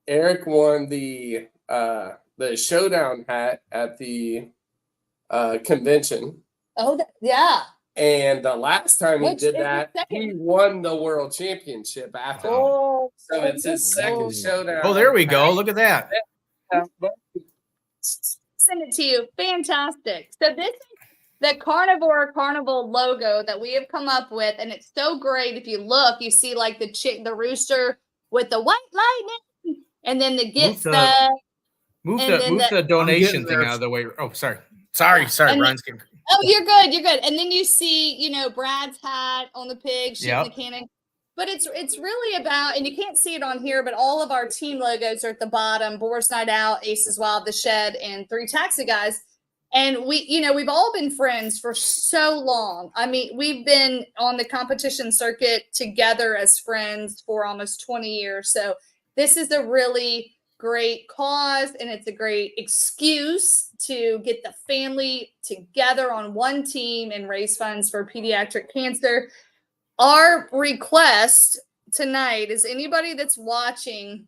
Speaker 3: Eric won the showdown hat at the convention.
Speaker 4: Oh, yeah.
Speaker 3: And the last time he did that, he won the World Championship after.
Speaker 4: Oh,
Speaker 3: so it's his second showdown.
Speaker 1: Oh, there we go. Look at that.
Speaker 4: Send it to you. Fantastic. So this is the Carnival logo that we have come up with, and it's so great. If you look, you see like the rooster with the white lightning, and then the
Speaker 1: move the donation thing out of the way. Oh, sorry, Brian's getting.
Speaker 4: Oh, you're good. And then you see, Brad's hat on the pig shooting the cannon. But it's really about, and you can't see it on here, but all of our team logos are at the bottom: Boar's Night Out, Aces Wild, the Shed, and 3 taxi guys. And we've all been friends for so long. I mean, we've been on the competition circuit together as friends for almost 20 years. So this is a really great cause, and it's a great excuse to get the family together on one team and raise funds for pediatric cancer. Our request tonight is anybody that's watching,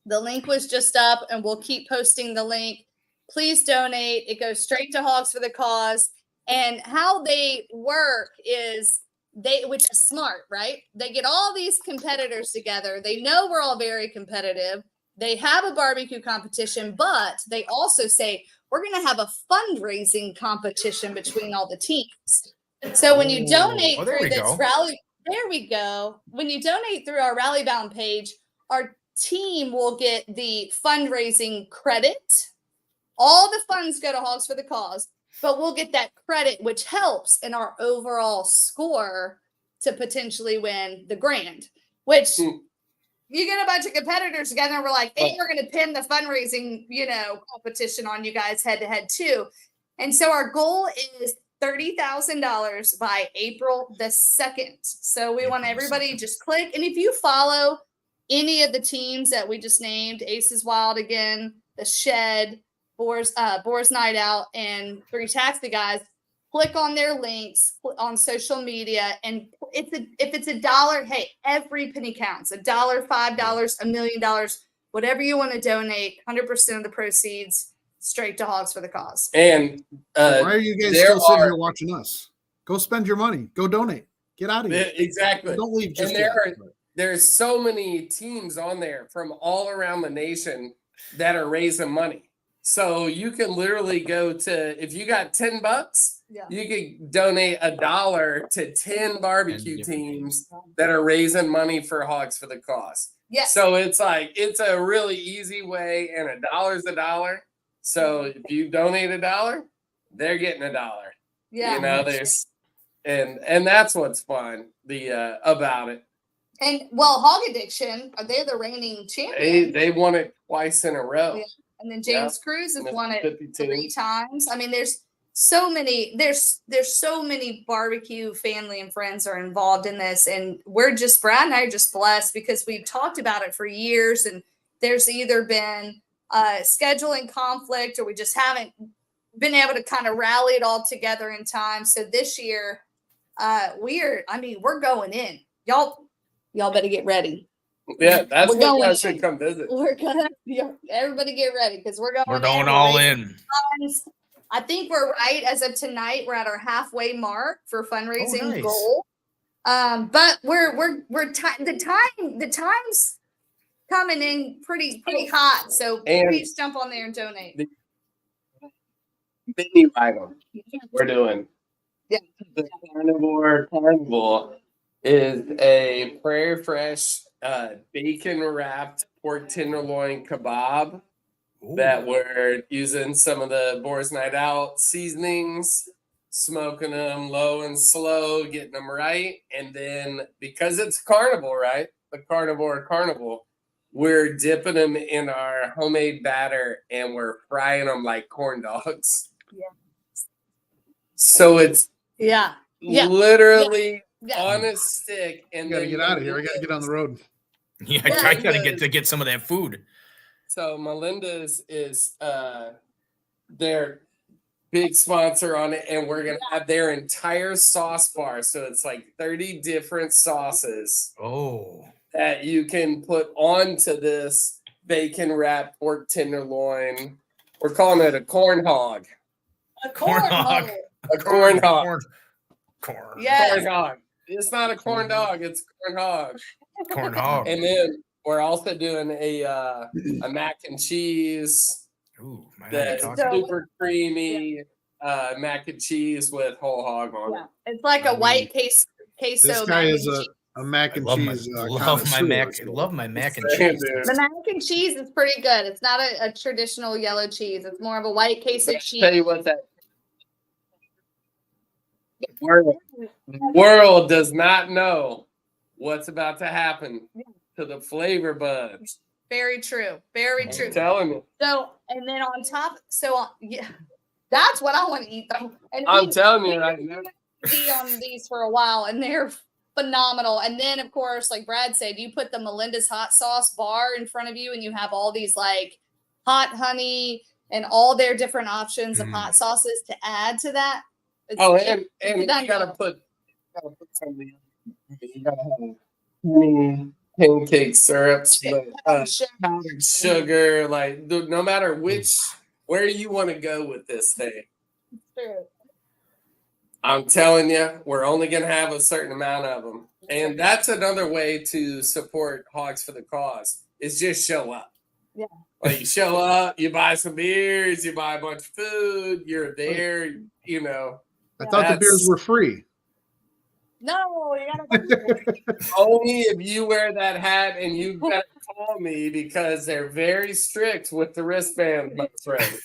Speaker 4: the link was just up, and we'll keep posting the link. Please donate. It goes straight to Hogs for the Cause. And how they work is which is smart, right? They get all these competitors together. They know we're all very competitive. They have a barbecue competition, but they also say, we're going to have a fundraising competition between all the teams. So when you donate through this rally, there we go. When you donate through our Rally Bound page, our team will get the fundraising credit. All the funds go to Hogs for the Cause, but we'll get that credit, which helps in our overall score to potentially win the grand, which you get a bunch of competitors together and we're like, hey, we're going to pin the fundraising, competition on you guys head to head too. And so our goal is $30,000 by April the 2nd. So we want everybody just click. And if you follow any of the teams that we just named, Aces Wild again, the Shed, Boars Night Out, and Three Taxi Guys, click on their links on social media. And if it's $1, hey, every penny counts. $1, $5, $1 million, whatever you want to donate, 100% of the proceeds straight to Hogs for the Cause.
Speaker 3: And
Speaker 5: why are you guys still sitting here watching us? Go spend your money. Go donate. Get out of here.
Speaker 3: Exactly.
Speaker 5: Don't leave just
Speaker 3: yet. There's so many teams on there from all around the nation that are raising money. So you can literally go to, if you got $10, you could donate $1 to 10 barbecue teams that are raising money for Hogs for the Cause.
Speaker 4: Yeah.
Speaker 3: So it's a really easy way, and $1 is $1. So if you donate $1, they're getting $1.
Speaker 4: Yeah.
Speaker 3: There's and that's what's fun about it.
Speaker 4: And Hog Addiction, they're the reigning champion.
Speaker 3: They won it twice in a row.
Speaker 4: Yeah. And then James Cruz has won it 3 times. I mean, there's so many barbecue family and friends are involved in this, and Brad and I are just blessed because we've talked about it for years, and there's either been scheduling conflict or we just haven't been able to kind of rally it all together in time. So this year, we're going in. Y'all better get ready.
Speaker 3: Yeah, that's when you should come visit.
Speaker 4: Everybody get ready because we're going
Speaker 1: all in.
Speaker 4: I think we're right as of tonight. We're at our halfway mark for fundraising goal. But the time's coming in pretty hot. So please jump on there and donate.
Speaker 3: Menu item we're doing. Yeah. The Carnival is a Prairie Fresh bacon wrapped pork tenderloin kebab. Ooh. That we're using some of the Boars Night Out seasonings, smoking them low and slow, getting them right. And then because it's carnival, right? The carnival, we're dipping them in our homemade batter and we're frying them like corn dogs. Yeah. So it's literally on a stick. And
Speaker 5: you gotta get out of here. I gotta get on the road.
Speaker 1: Yeah, I gotta get some of that food.
Speaker 3: So Melinda's is their big sponsor on it, and we're gonna have their entire sauce bar. So it's like 30 different sauces.
Speaker 1: Oh,
Speaker 3: that you can put onto this bacon wrapped pork tenderloin. We're calling it a corn hog.
Speaker 4: A corn hog.
Speaker 3: A corn hog.
Speaker 1: Corn.
Speaker 4: Yes.
Speaker 3: Corn hog. It's not a corn dog. It's corn hog.
Speaker 1: Corn hog.
Speaker 3: And then we're also doing a mac and cheese.
Speaker 1: Ooh,
Speaker 3: that's super creamy mac and cheese with whole hog on it.
Speaker 4: It's like a white queso.
Speaker 5: This guy is a mac and cheese.
Speaker 1: Love my mac and cheese.
Speaker 4: The mac and cheese is pretty good. It's not a traditional yellow cheese. It's more of a white queso cheese.
Speaker 3: Tell you what, the world does not know what's about to happen to the flavor buds.
Speaker 4: Very true. Very true.
Speaker 3: I'm telling you.
Speaker 4: So, and then on top, that's what I want to eat though. And
Speaker 3: I'm telling you right now.
Speaker 4: Be on these for a while, and they're phenomenal. And then, of course, like Brad said, you put the Melinda's hot sauce bar in front of you, and you have all these like hot honey and all their different options of hot sauces to add to that.
Speaker 3: And you gotta put something. You gotta have honey, pancake syrups, powdered sugar. Like no matter where you want to go with this thing.
Speaker 4: True.
Speaker 3: I'm telling you, we're only going to have a certain amount of them. And that's another way to support Hogs for the Cause is just show up.
Speaker 4: Yeah.
Speaker 3: Like you show up, you buy some beers, you buy a bunch of food, you're there,
Speaker 5: I thought the beers were free.
Speaker 4: No, you gotta
Speaker 3: only if you wear that hat and you gotta call me because they're very strict with the wristband, my friend.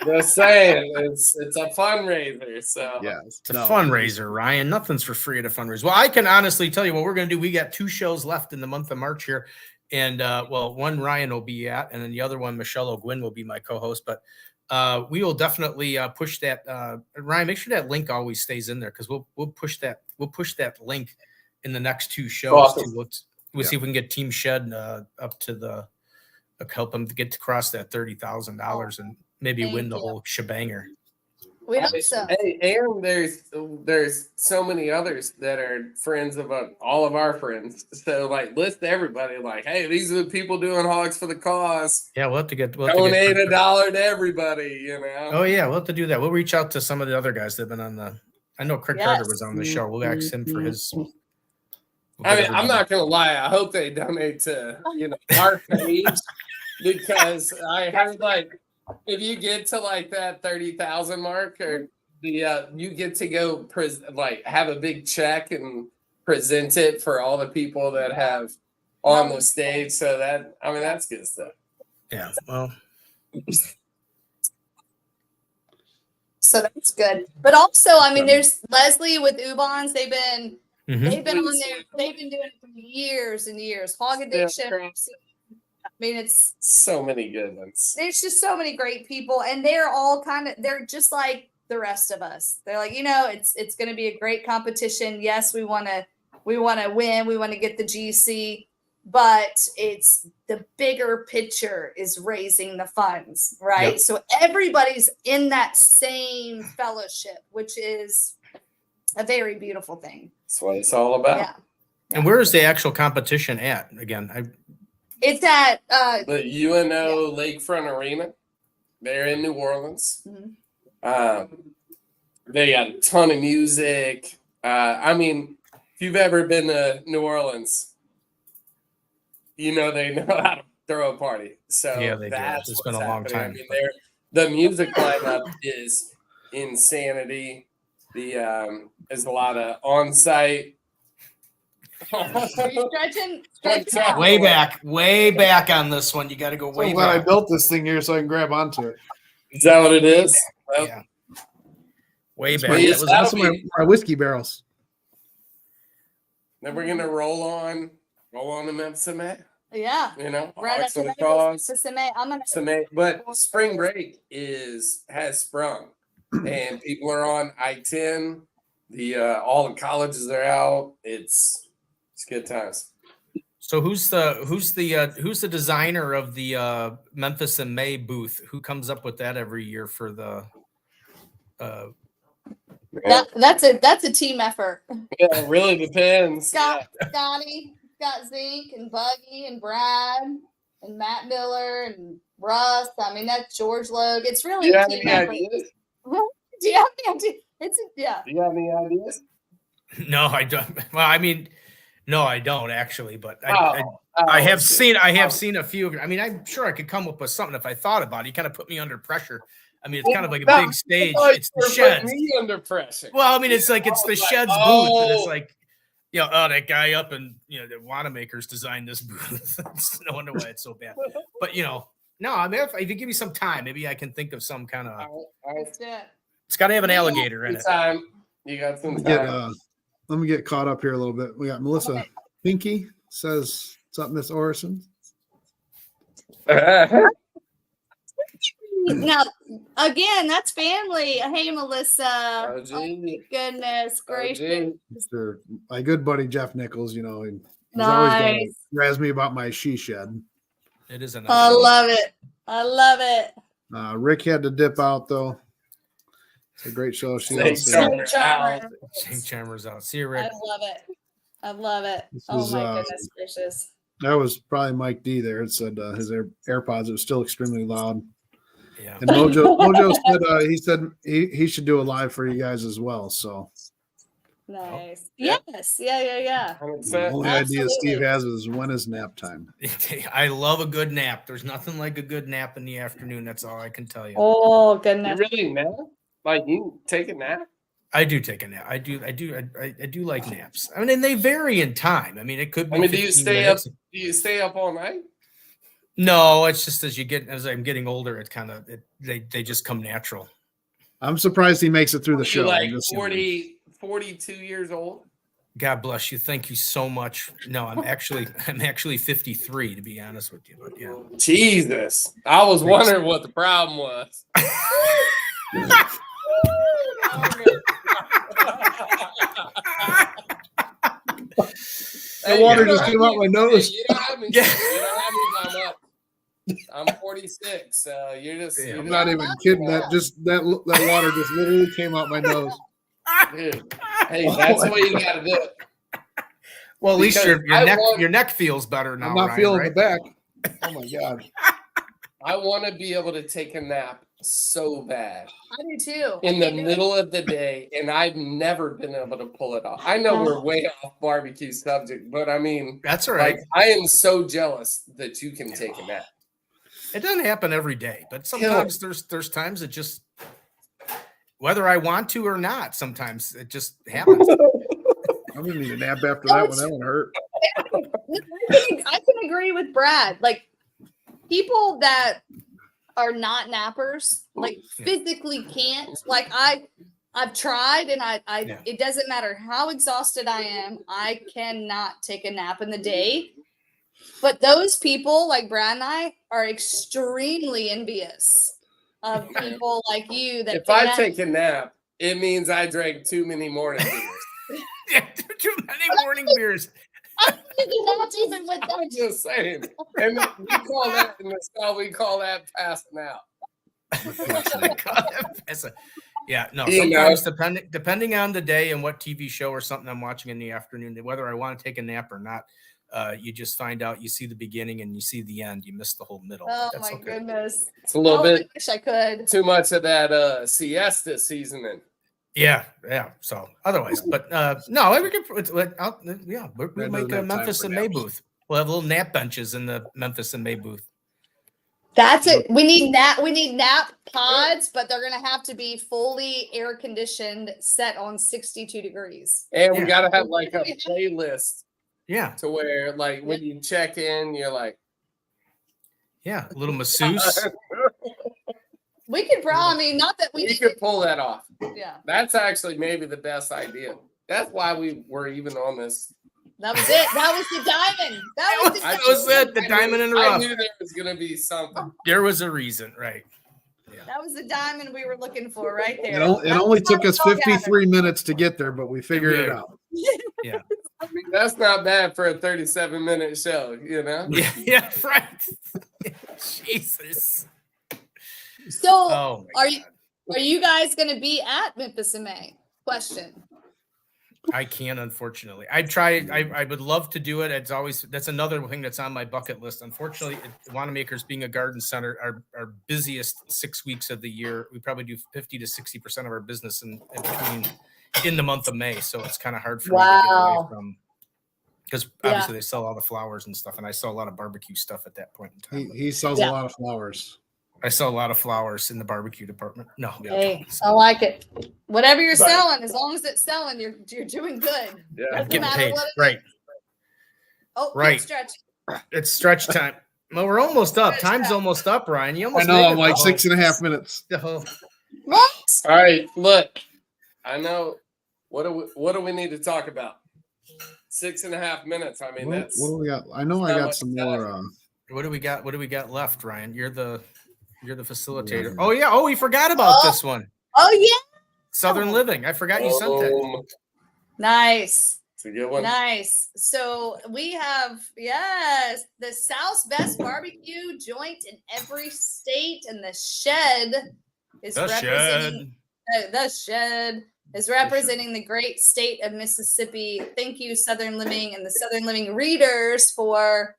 Speaker 3: Just saying, it's a fundraiser. So
Speaker 5: Yes.
Speaker 1: It's a fundraiser, Ryan. Nothing's for free at a fundraiser. Well, I can honestly tell you what we're going to do. We got 2 shows left in the month of March here. And well, one Ryan will be at, and then the other one, Michelle O'Gwin, will be my co-host. But we will definitely push that. Ryan, make sure that link always stays in there because we'll push that link in the next 2 shows.
Speaker 3: Awesome.
Speaker 1: We'll see if we can get Team Shed up to the help them to get to cross that $30,000 and maybe
Speaker 4: Thank
Speaker 1: win the
Speaker 4: you.
Speaker 1: whole shebanger.
Speaker 4: We hope so.
Speaker 3: Hey, and there's so many others that are friends of all of our friends. So like list everybody like, hey, these are the people doing Hogs for the Cause.
Speaker 1: Yeah, we'll have to get
Speaker 3: Donate $1 to everybody, you know.
Speaker 1: Oh yeah, we'll have to do that. We'll reach out to some of the other guys that have been on the. I know Craig Carter was on the show. We'll ask him for his.
Speaker 3: I mean, I'm not gonna lie. I hope they donate to our page because I heard like if you get to like that 30,000 mark or you get to go have a big check and present it for all the people that have on the stage. So that's good stuff.
Speaker 1: Yeah. Well.
Speaker 4: So that's good. But also, I mean, there's Leslie with Ubon's. They've been on there. They've been doing it for years and years. Hog addiction. I mean, it's
Speaker 3: so many good ones.
Speaker 4: There's just so many great people, and they're all they're just like the rest of us. They're like, it's going to be a great competition. Yes, we want to win. We want to get the GC, but it's the bigger picture is raising the funds, right?
Speaker 1: Yep.
Speaker 4: So everybody's in that same fellowship, which is a very beautiful thing.
Speaker 3: That's what it's all about.
Speaker 4: Yeah.
Speaker 1: And where is the actual competition at? Again,
Speaker 4: It's at
Speaker 3: the UNO Lakefront Arena. They're in New Orleans.
Speaker 4: Mhm.
Speaker 3: They got a ton of music. I mean, if you've ever been to New Orleans, they know how to throw a party. So
Speaker 1: Yeah, they do.
Speaker 3: that's
Speaker 1: It's
Speaker 3: what's
Speaker 1: been a long
Speaker 3: happening.
Speaker 1: time.
Speaker 3: I mean, the music lineup is insanity. There's a lot of on-site.
Speaker 4: Are you stretching out?
Speaker 1: way back on this one. You got to go way
Speaker 5: I'm glad I
Speaker 1: back.
Speaker 5: built this thing here so I can grab onto it.
Speaker 3: Is that what it is? Well,
Speaker 1: Yeah. Way back.
Speaker 3: Yes,
Speaker 1: That was
Speaker 3: that'll
Speaker 5: That's my whiskey barrels.
Speaker 3: Then we're gonna roll on to Memphis,
Speaker 4: Yeah. Right
Speaker 3: Hogs for
Speaker 4: after
Speaker 3: the
Speaker 4: that,
Speaker 3: Cause.
Speaker 4: I'm gonna
Speaker 3: But spring break has sprung, and people are on I-10. All the colleges are out. It's good times.
Speaker 1: So who's the designer of the Memphis in May booth? Who comes up with that every year for the?
Speaker 4: that's a team effort.
Speaker 3: Yeah, it really depends.
Speaker 4: Scotty, got Zink and Buggy and Brad and Matt Miller and Russ. I mean, that's George Logue. It's really
Speaker 3: Do you
Speaker 4: a
Speaker 3: have
Speaker 4: team
Speaker 3: any
Speaker 4: effort.
Speaker 3: ideas?
Speaker 4: Do you have any ideas?
Speaker 3: Do you have any ideas?
Speaker 1: No, I don't. Well, I mean, no, I don't actually, but
Speaker 3: Oh,
Speaker 1: I have seen a few of. I mean, I'm sure I could come up with something if I thought about it. You kind of put me under pressure. I mean, it's kind of like a big stage. It's the sheds.
Speaker 3: Me under pressure.
Speaker 1: Well, I mean, it's like it's the sheds booth, and it's like, that guy up and the Wanamaker's designed this booth. No wonder why it's so bad. But no, I mean, if you give me some time, maybe I can think of some kind of.
Speaker 4: That's it.
Speaker 1: It's got to have an alligator in it.
Speaker 3: You got some
Speaker 5: Get,
Speaker 3: time.
Speaker 5: let me get caught up here a little bit. We got Melissa Pinky says, "What's up, Miss Orisson?"
Speaker 4: Now, again, that's family. Hey, Melissa.
Speaker 3: Oh, gee.
Speaker 4: Goodness gracious.
Speaker 5: Mr. My good buddy Jeff Nichols, he's always
Speaker 4: Nice.
Speaker 5: razz me about my she shed.
Speaker 1: It is a nice.
Speaker 4: I love it. I love it.
Speaker 5: Rick had to dip out though. It's a great show. She
Speaker 3: Thanks,
Speaker 5: also,
Speaker 3: Charmer.
Speaker 1: St. Chalmers out. See you,
Speaker 4: I
Speaker 1: Rick.
Speaker 4: love it. I love it.
Speaker 5: This
Speaker 4: Oh
Speaker 5: is,
Speaker 4: my goodness gracious.
Speaker 5: that was probably Mike D there. It said his AirPods are still extremely loud.
Speaker 1: Yeah.
Speaker 5: And Mojo said he should do a live for you guys as well. So
Speaker 4: Nice.
Speaker 3: Yeah.
Speaker 4: Yes. Yeah.
Speaker 5: the
Speaker 3: 100%.
Speaker 5: only idea Steve
Speaker 4: Absolutely.
Speaker 5: has is when is nap time.
Speaker 1: I love a good nap. There's nothing like a good nap in the afternoon. That's all I can tell you.
Speaker 4: Oh
Speaker 3: You
Speaker 4: goodness.
Speaker 3: really nap? Like you take a nap?
Speaker 1: I do take a nap. I do like naps. I mean, and they vary in time. I mean, it could be.
Speaker 3: I mean, do you
Speaker 1: 15
Speaker 3: stay
Speaker 1: minutes.
Speaker 3: up? Do you stay up all night?
Speaker 1: No, it's just as I'm getting older, it kind of they just come natural.
Speaker 5: I'm surprised he makes it through the show.
Speaker 3: You're like
Speaker 5: I'm just
Speaker 3: 42 years old.
Speaker 1: God bless you. Thank you so much. No, I'm actually 53 to be honest with you. But yeah.
Speaker 3: Jesus. I was wondering what the problem was.
Speaker 5: The water just came out my nose.
Speaker 3: You don't have me. You don't have me. I'm 46. So you're just.
Speaker 1: Yeah.
Speaker 5: I'm not even kidding. That water just literally came out my nose.
Speaker 3: Dude. Hey, that's what you got to do.
Speaker 1: Well, at least
Speaker 3: Because
Speaker 1: your neck feels better now.
Speaker 5: I'm not
Speaker 1: Ryan,
Speaker 5: feeling
Speaker 1: right?
Speaker 5: the back. Oh my god.
Speaker 3: I want to be able to take a nap so bad
Speaker 4: I do too.
Speaker 3: in the middle of the day, and I've never been able to pull it off. I know we're way off barbecue subject, but I mean,
Speaker 1: That's all right.
Speaker 3: like, I am so jealous that you can take a nap.
Speaker 1: It doesn't happen every day, but sometimes there's times it just, whether I want to or not, sometimes it just happens.
Speaker 5: I'm gonna need a nap after that one. That one hurt.
Speaker 4: I can agree with Brad. Like people that are not nappers, like physically can't. Like I've tried, and it doesn't matter how exhausted I am, I cannot take a nap in the day. But those people like Brad and I are extremely envious of people like you that
Speaker 3: If I take a nap, it means I drank too many morning beers.
Speaker 1: Yeah, too many morning beers.
Speaker 4: Not even with
Speaker 3: I'm just saying. And we call that in the South, we call that passing out.
Speaker 1: Yeah, no.
Speaker 3: You
Speaker 1: Sometimes depending on the day and what TV show or something I'm watching in the afternoon, whether I want to take a nap or not, you just find out. You see the beginning and you see the end. You miss the whole middle.
Speaker 4: Oh
Speaker 1: That's
Speaker 4: my
Speaker 1: okay.
Speaker 4: goodness!
Speaker 3: It's a little bit.
Speaker 4: I wish I could.
Speaker 3: Too much of that siesta seasoning.
Speaker 1: Yeah. So otherwise, but no, we could. We'll make a Memphis and May booth. We'll have little nap benches in the Memphis and May booth.
Speaker 4: That's it. We need nap pods, but they're gonna have to be fully air conditioned, set on 62 degrees.
Speaker 3: And we gotta have like a playlist.
Speaker 1: Yeah.
Speaker 3: To where like when you check in, you're like,
Speaker 1: yeah, a little masseuse.
Speaker 4: We could probably not that we
Speaker 3: could pull that off.
Speaker 4: Yeah.
Speaker 3: That's actually maybe the best idea. That's why we were even on this.
Speaker 4: That was it. That was the diamond.
Speaker 1: That was it. The diamond in the rough.
Speaker 3: I knew there was gonna be something.
Speaker 1: There was a reason, right?
Speaker 4: Yeah. That was the diamond we were looking for right there.
Speaker 5: It only took us 53 minutes to get there, but we figured it out.
Speaker 1: Yeah.
Speaker 3: I mean, that's not bad for a 37-minute show, you know?
Speaker 1: Yeah, right. Jesus.
Speaker 4: So are you guys gonna be at Memphis in May? Question.
Speaker 1: I can't, unfortunately. I would love to do it. That's another thing that's on my bucket list. Unfortunately, Wanamaker's being a garden center, our busiest 6 weeks of the year. We probably do 50 to 60% of our business in the month of May. So it's kind of hard for me to get away from, because obviously they sell all the flowers and stuff, and I sell a lot of barbecue stuff at that point in time.
Speaker 5: He sells a lot of flowers.
Speaker 1: I sell a lot of flowers in the barbecue department. No,
Speaker 4: hey, I like it. Whatever you're selling, as long as it's selling, you're doing good.
Speaker 3: Yeah,
Speaker 1: I'm getting paid. Right.
Speaker 4: Oh,
Speaker 1: right.
Speaker 4: Stretch.
Speaker 1: It's stretch time. Well, we're almost up. Time's almost up, Ryan. You almost.
Speaker 5: I know. I'm like 6.5 minutes.
Speaker 4: What?
Speaker 3: All right, look. I know. What do we need to talk about? 6.5 minutes. I mean,
Speaker 5: what do we got? I know I got some more.
Speaker 1: What do we got? What do we got left, Ryan? You're the facilitator. Oh yeah. Oh, we forgot about this one.
Speaker 4: Oh yeah.
Speaker 1: Southern Living. I forgot you sent that.
Speaker 4: Nice.
Speaker 3: It's a good one.
Speaker 4: Nice. So we have the South's best barbecue joint in every state, and the Shed is representing the Shed is representing the great state of Mississippi. Thank you, Southern Living and the Southern Living readers, for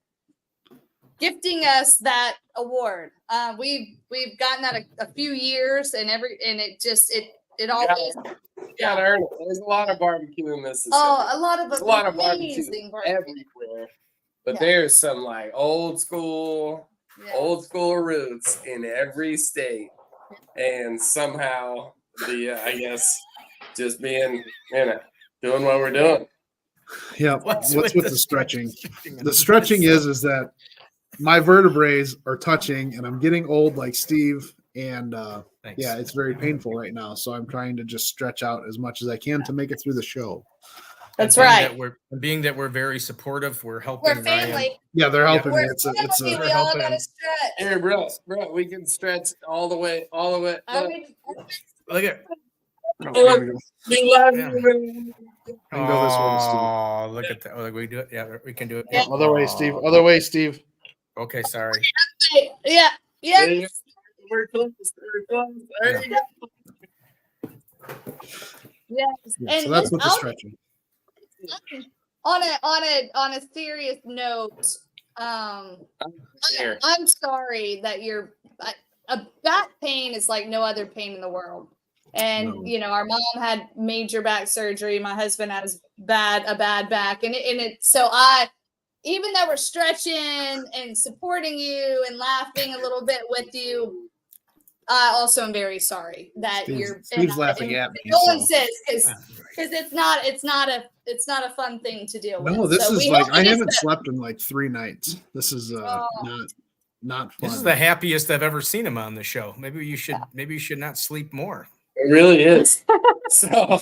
Speaker 4: gifting us that award. We've gotten that a few years, and it always
Speaker 3: gotta earn it. There's a lot of barbecue in Mississippi.
Speaker 4: Oh, a lot of
Speaker 3: barbecue everywhere. But there's some like old school roots in every state, and somehow I guess just being doing what we're doing.
Speaker 5: Yeah. What's with the stretching? The stretching is that my vertebrae are touching, and I'm getting old like Steve. And
Speaker 1: Thanks.
Speaker 5: yeah, it's very painful right now. So I'm trying to just stretch out as much as I can to make it through the show.
Speaker 4: That's
Speaker 1: And
Speaker 4: right.
Speaker 1: being that we're very supportive, we're helping
Speaker 4: We're
Speaker 1: Ryan.
Speaker 4: family.
Speaker 5: Yeah, they're helping me.
Speaker 4: We're
Speaker 5: It's
Speaker 4: family.
Speaker 5: a
Speaker 4: We all gotta stretch.
Speaker 3: Here, bro, we can stretch all the way.
Speaker 4: I mean,
Speaker 1: Look at.
Speaker 3: Look, we love
Speaker 1: Yeah.
Speaker 3: you.
Speaker 5: I can go this way, Steve.
Speaker 1: Oh, look at that. Oh, we do it. Yeah, we can do it.
Speaker 4: Yeah.
Speaker 5: Other way, Steve. Other way, Steve.
Speaker 1: Okay, sorry.
Speaker 4: yeah.
Speaker 3: There
Speaker 4: Yeah.
Speaker 3: you go. We're close. We're close. There you go.
Speaker 4: Yes.
Speaker 5: Yeah,
Speaker 4: And
Speaker 5: so that's
Speaker 4: listen,
Speaker 5: what the stretching.
Speaker 4: on a serious note,
Speaker 3: Here.
Speaker 4: I'm sorry that a back pain is like no other pain in the world. And
Speaker 5: No.
Speaker 4: our mom had major back surgery. My husband has a bad back, and so even though we're stretching and supporting you and laughing a little bit with you, I also am very sorry that
Speaker 5: Steve's laughing at me.
Speaker 4: condolences, because it's not a fun thing to deal with.
Speaker 5: No, this
Speaker 4: So
Speaker 5: is
Speaker 4: we
Speaker 5: like
Speaker 4: hope
Speaker 5: I
Speaker 4: it
Speaker 5: haven't
Speaker 4: gets
Speaker 5: slept in like 3 nights. This is not fun.
Speaker 1: This is the happiest I've ever seen him on the show. Maybe you should not sleep more.
Speaker 3: It really is. So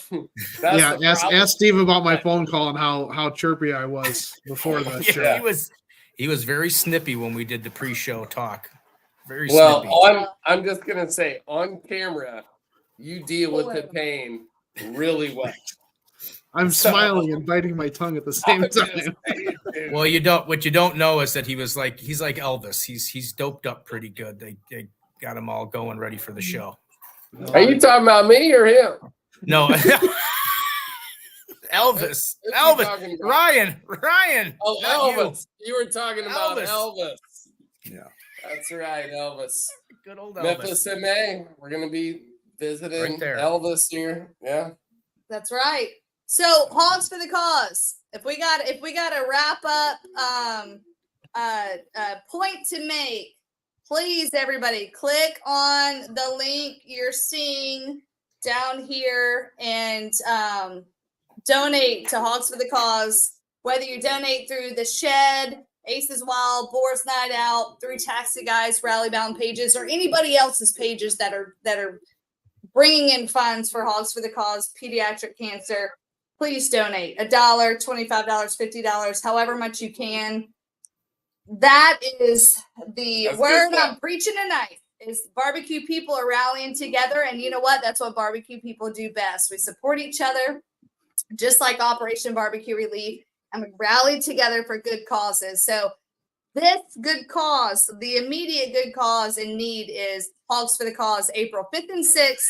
Speaker 3: that's
Speaker 5: Yeah,
Speaker 3: the
Speaker 5: ask
Speaker 3: problem.
Speaker 5: Steve about my phone call and how chirpy I was before the show.
Speaker 1: Yeah, he was very snippy when we did the pre-show talk. Very
Speaker 3: Well,
Speaker 1: snippy.
Speaker 3: I'm just gonna say on camera, you deal with the pain really well.
Speaker 5: I'm smiling and biting my tongue at the same time.
Speaker 1: Well, what you don't know is that he's like Elvis. He's doped up pretty good. They got him all going ready for the show.
Speaker 3: Are you talking about me or him?
Speaker 1: No. Elvis.
Speaker 3: Who's he
Speaker 1: Elvis.
Speaker 3: talking about?
Speaker 1: Ryan.
Speaker 3: Oh,
Speaker 1: not
Speaker 3: Elvis. You were talking about
Speaker 1: Elvis.
Speaker 3: Elvis.
Speaker 5: Yeah.
Speaker 3: That's right, Elvis.
Speaker 1: Good old Elvis.
Speaker 3: Memphis, MA. We're gonna be visiting
Speaker 1: Right there.
Speaker 3: Elvis here. Yeah.
Speaker 4: That's right. So hogs for the cause. If we got a wrap up point to make, please everybody click on the link you're seeing down here and donate to Hogs for the Cause. Whether you donate through the Shed, Aces Wild, Boris Night Out, 3 Taxi Guys, Rally Bound pages, or anybody else's pages that are bringing in funds for Hogs for the Cause, pediatric cancer, please donate $1, $25, $50, however much you can. That is the
Speaker 3: That's
Speaker 4: word
Speaker 3: good
Speaker 4: I'm preaching tonight. Is barbecue people are rallying together, and you know what? That's what barbecue people do best. We support each other, just like Operation Barbecue Relief, and we rally together for good causes. So this good cause, the immediate good cause in need, is Hogs for the Cause, April 5th and 6th,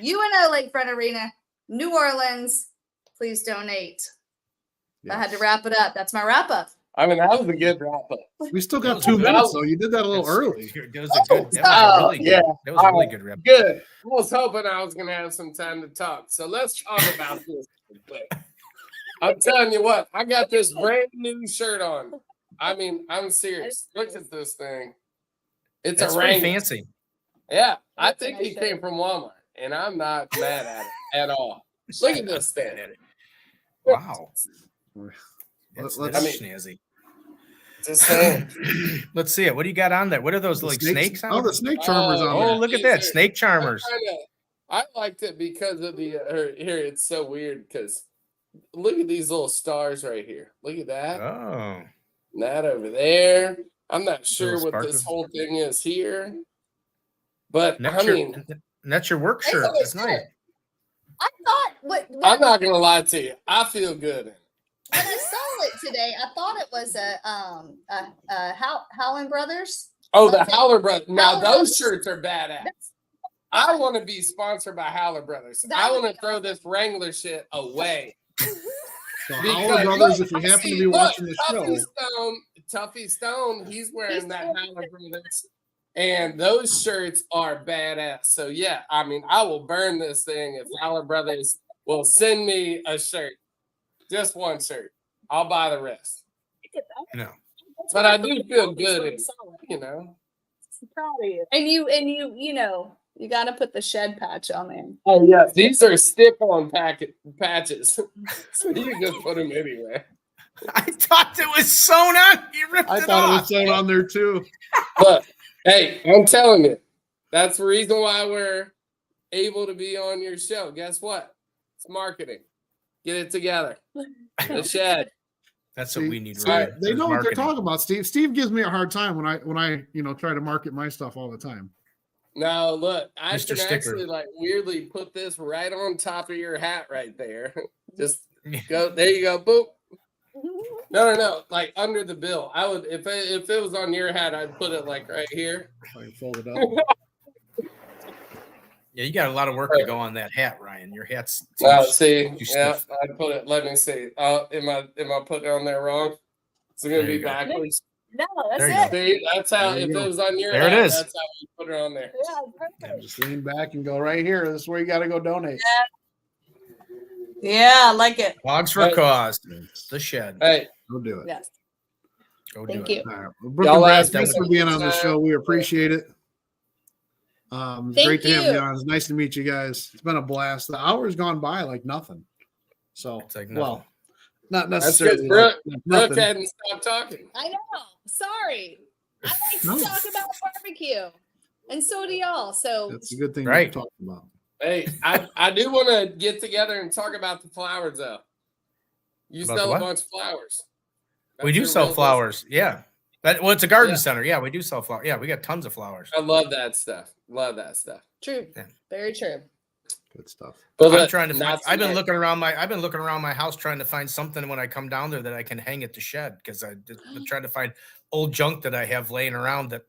Speaker 4: UNO Lakefront Arena, New Orleans. Please donate. I had to wrap it up. That's my wrap up.
Speaker 3: I mean, that was a good wrap up.
Speaker 5: We still got 2 minutes, though. You did that a little early.
Speaker 1: That was a really good. That was a really good rep.
Speaker 3: Good. I was hoping I was going to have some time to talk. So let's talk about this real quick. I'm telling you what, I got this brand new shirt on. I mean, I'm serious. Look at this thing. It's
Speaker 1: That's
Speaker 3: a
Speaker 1: pretty
Speaker 3: Wrangler.
Speaker 1: fancy.
Speaker 3: Yeah, I
Speaker 4: That's a
Speaker 3: think
Speaker 4: nice
Speaker 3: he
Speaker 4: shirt.
Speaker 3: came from Walmart, and I'm not mad at it at all. Look at this thing.
Speaker 1: Wow.
Speaker 5: Let's-
Speaker 1: That's
Speaker 3: I mean-
Speaker 1: snazzy.
Speaker 3: Just saying.
Speaker 1: Let's see it. What do you got on there? What are those
Speaker 5: The
Speaker 1: like snakes on
Speaker 5: Oh,
Speaker 1: it?
Speaker 5: the snake charmers on
Speaker 1: Oh,
Speaker 5: there.
Speaker 1: look at
Speaker 3: These
Speaker 1: that.
Speaker 3: are-
Speaker 1: Snake charmers.
Speaker 3: I liked it because of the here. It's so weird because look at these little stars right here. Look at that.
Speaker 1: Oh.
Speaker 3: And that over there. I'm not sure
Speaker 1: Little
Speaker 3: what this
Speaker 1: sparkles.
Speaker 3: whole thing is here, but
Speaker 1: And
Speaker 3: I
Speaker 1: that's, your,
Speaker 3: mean,
Speaker 1: and that's your work
Speaker 4: Hey,
Speaker 1: shirt.
Speaker 4: look,
Speaker 1: That's nice.
Speaker 4: I thought what
Speaker 3: I'm not gonna lie to you. I feel good.
Speaker 4: when I saw it today, I thought it was a Howland Brothers.
Speaker 3: Oh, the Howler Brothers. Now
Speaker 4: Howler
Speaker 3: those
Speaker 4: Brothers?
Speaker 3: shirts are badass.
Speaker 4: That's-
Speaker 3: I want to be sponsored by Howler Brothers.
Speaker 4: That
Speaker 3: I
Speaker 4: would
Speaker 3: want to
Speaker 4: be
Speaker 3: throw this Wrangler shit away.
Speaker 5: So
Speaker 3: Because,
Speaker 5: Howler Brothers,
Speaker 3: look,
Speaker 5: if you
Speaker 3: I
Speaker 5: happen
Speaker 3: see-
Speaker 5: to be
Speaker 3: look,
Speaker 5: watching the show,
Speaker 3: Tuffy Stone, he's wearing
Speaker 4: He's
Speaker 3: that
Speaker 4: wearing
Speaker 3: Howler Brothers, and those shirts are badass. So yeah, I mean, I will burn this thing if Howler Brothers will send me a shirt, just one shirt. I'll buy the rest.
Speaker 1: No.
Speaker 3: But I do feel good, you know.
Speaker 4: And you got to put the Shed patch on there.
Speaker 3: Oh yeah, these are stick-on patches, so you can just put them anywhere.
Speaker 1: I thought it was sewn on. You ripped
Speaker 5: I
Speaker 1: it
Speaker 5: thought it
Speaker 1: off.
Speaker 5: was sewn on there too.
Speaker 3: Look, hey, I'm telling you, that's the reason why we're able to be on your show. Guess what? It's marketing. Get it together. The shed.
Speaker 1: That's what we need,
Speaker 5: See,
Speaker 1: right?
Speaker 5: they
Speaker 1: There's
Speaker 5: know what they're
Speaker 1: marketing.
Speaker 5: talking about, Steve. Steve gives me a hard time when I try to market my stuff all the time.
Speaker 3: Now look, I
Speaker 1: Mr.
Speaker 3: can
Speaker 1: Sticker.
Speaker 3: actually like weirdly put this right on top of your hat right there. Just go there. You go. Boop. No. Like under the bill. I would if it was on your hat, I'd put it like right here.
Speaker 5: I can fold it up.
Speaker 1: Yeah, you got a lot of work to go on that hat, Ryan. Your hat's
Speaker 3: See,
Speaker 1: too
Speaker 3: yeah,
Speaker 1: stiff.
Speaker 3: I'd put it. Let me see. Am I putting it on there wrong? It's gonna
Speaker 1: There
Speaker 3: be
Speaker 1: you go.
Speaker 3: backwards.
Speaker 4: No, that's
Speaker 1: There you
Speaker 4: it.
Speaker 3: See, that's how.
Speaker 5: There you
Speaker 3: If
Speaker 5: go.
Speaker 3: it was on your
Speaker 1: There it
Speaker 3: hat,
Speaker 1: is.
Speaker 3: that's how you put it on there.
Speaker 4: Yeah,
Speaker 5: Yeah,
Speaker 4: perfect.
Speaker 5: just lean back and go right here. This is where you got to go donate.
Speaker 4: Yeah, I like it.
Speaker 1: Hogs for
Speaker 3: Hey.
Speaker 1: Cause. The shed.
Speaker 3: Hey,
Speaker 5: Go do it.
Speaker 4: Yes.
Speaker 1: Go do
Speaker 4: Thank
Speaker 1: it.
Speaker 4: you.
Speaker 5: All right. Well, Brooke
Speaker 3: Y'all
Speaker 5: and Brad,
Speaker 3: asked me
Speaker 5: thanks for
Speaker 3: some
Speaker 5: being on the
Speaker 3: time.
Speaker 5: show. We appreciate it. It's
Speaker 4: Thank
Speaker 5: great to have
Speaker 4: you.
Speaker 5: you on. It's nice to meet you guys. It's been a blast. The hour's gone by like nothing. So,
Speaker 1: It's like
Speaker 5: well, not
Speaker 3: that's
Speaker 5: necessarily
Speaker 3: because
Speaker 5: like
Speaker 3: Brooke
Speaker 5: nothing.
Speaker 3: hadn't stopped talking.
Speaker 4: I know. Sorry. I like to
Speaker 5: No.
Speaker 4: talk about barbecue. And so do y'all. So
Speaker 5: That's a good thing
Speaker 1: Right.
Speaker 5: to talk about.
Speaker 3: Hey, I do want to get together and talk about the flowers though. You
Speaker 1: About
Speaker 3: sell
Speaker 1: the
Speaker 3: a
Speaker 1: what?
Speaker 3: bunch of flowers.
Speaker 1: We
Speaker 3: That's
Speaker 1: do
Speaker 3: your
Speaker 1: sell
Speaker 3: real
Speaker 1: flowers. Yeah. Well, it's a garden
Speaker 3: Yeah.
Speaker 1: center. Yeah, we do sell flowers. Yeah, we got tons of flowers.
Speaker 3: business. I love that stuff. Love that stuff.
Speaker 4: true.
Speaker 1: Yeah.
Speaker 4: Very true.
Speaker 5: Good stuff.
Speaker 3: But
Speaker 1: I'm
Speaker 3: look,
Speaker 1: trying to find,
Speaker 3: not
Speaker 1: I've been
Speaker 3: tonight.
Speaker 1: looking around my house trying to find something when I come down there that I can hang at the shed because I'm trying to find old junk that I have laying around that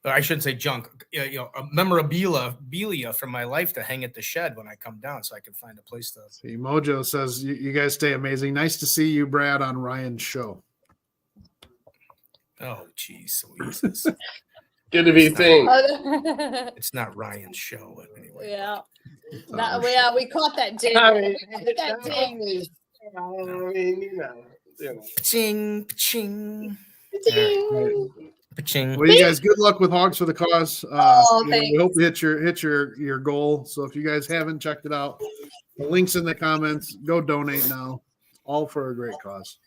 Speaker 1: I shouldn't say junk, a memorabilia from my life to hang at the shed when I come down so I can find a place to.
Speaker 5: See, Mojo says you guys stay amazing. Nice to see you, Brad, on Ryan's show.
Speaker 1: Oh, geez, Louises.
Speaker 3: Good to be seen.
Speaker 1: It's not Ryan's show but anyway.
Speaker 4: Yeah.
Speaker 5: It's
Speaker 4: That,
Speaker 5: our
Speaker 4: yeah, we caught that ding.
Speaker 3: I mean,
Speaker 4: We caught that ding.
Speaker 1: Ching, ching,
Speaker 4: Ding.
Speaker 1: ching.
Speaker 5: Well, you guys, good luck with Hogs for the Cause.
Speaker 4: Oh,
Speaker 5: We hope you hit your goal. So if you guys haven't checked it out, the link's in the comments. Go donate now. All for a great cause.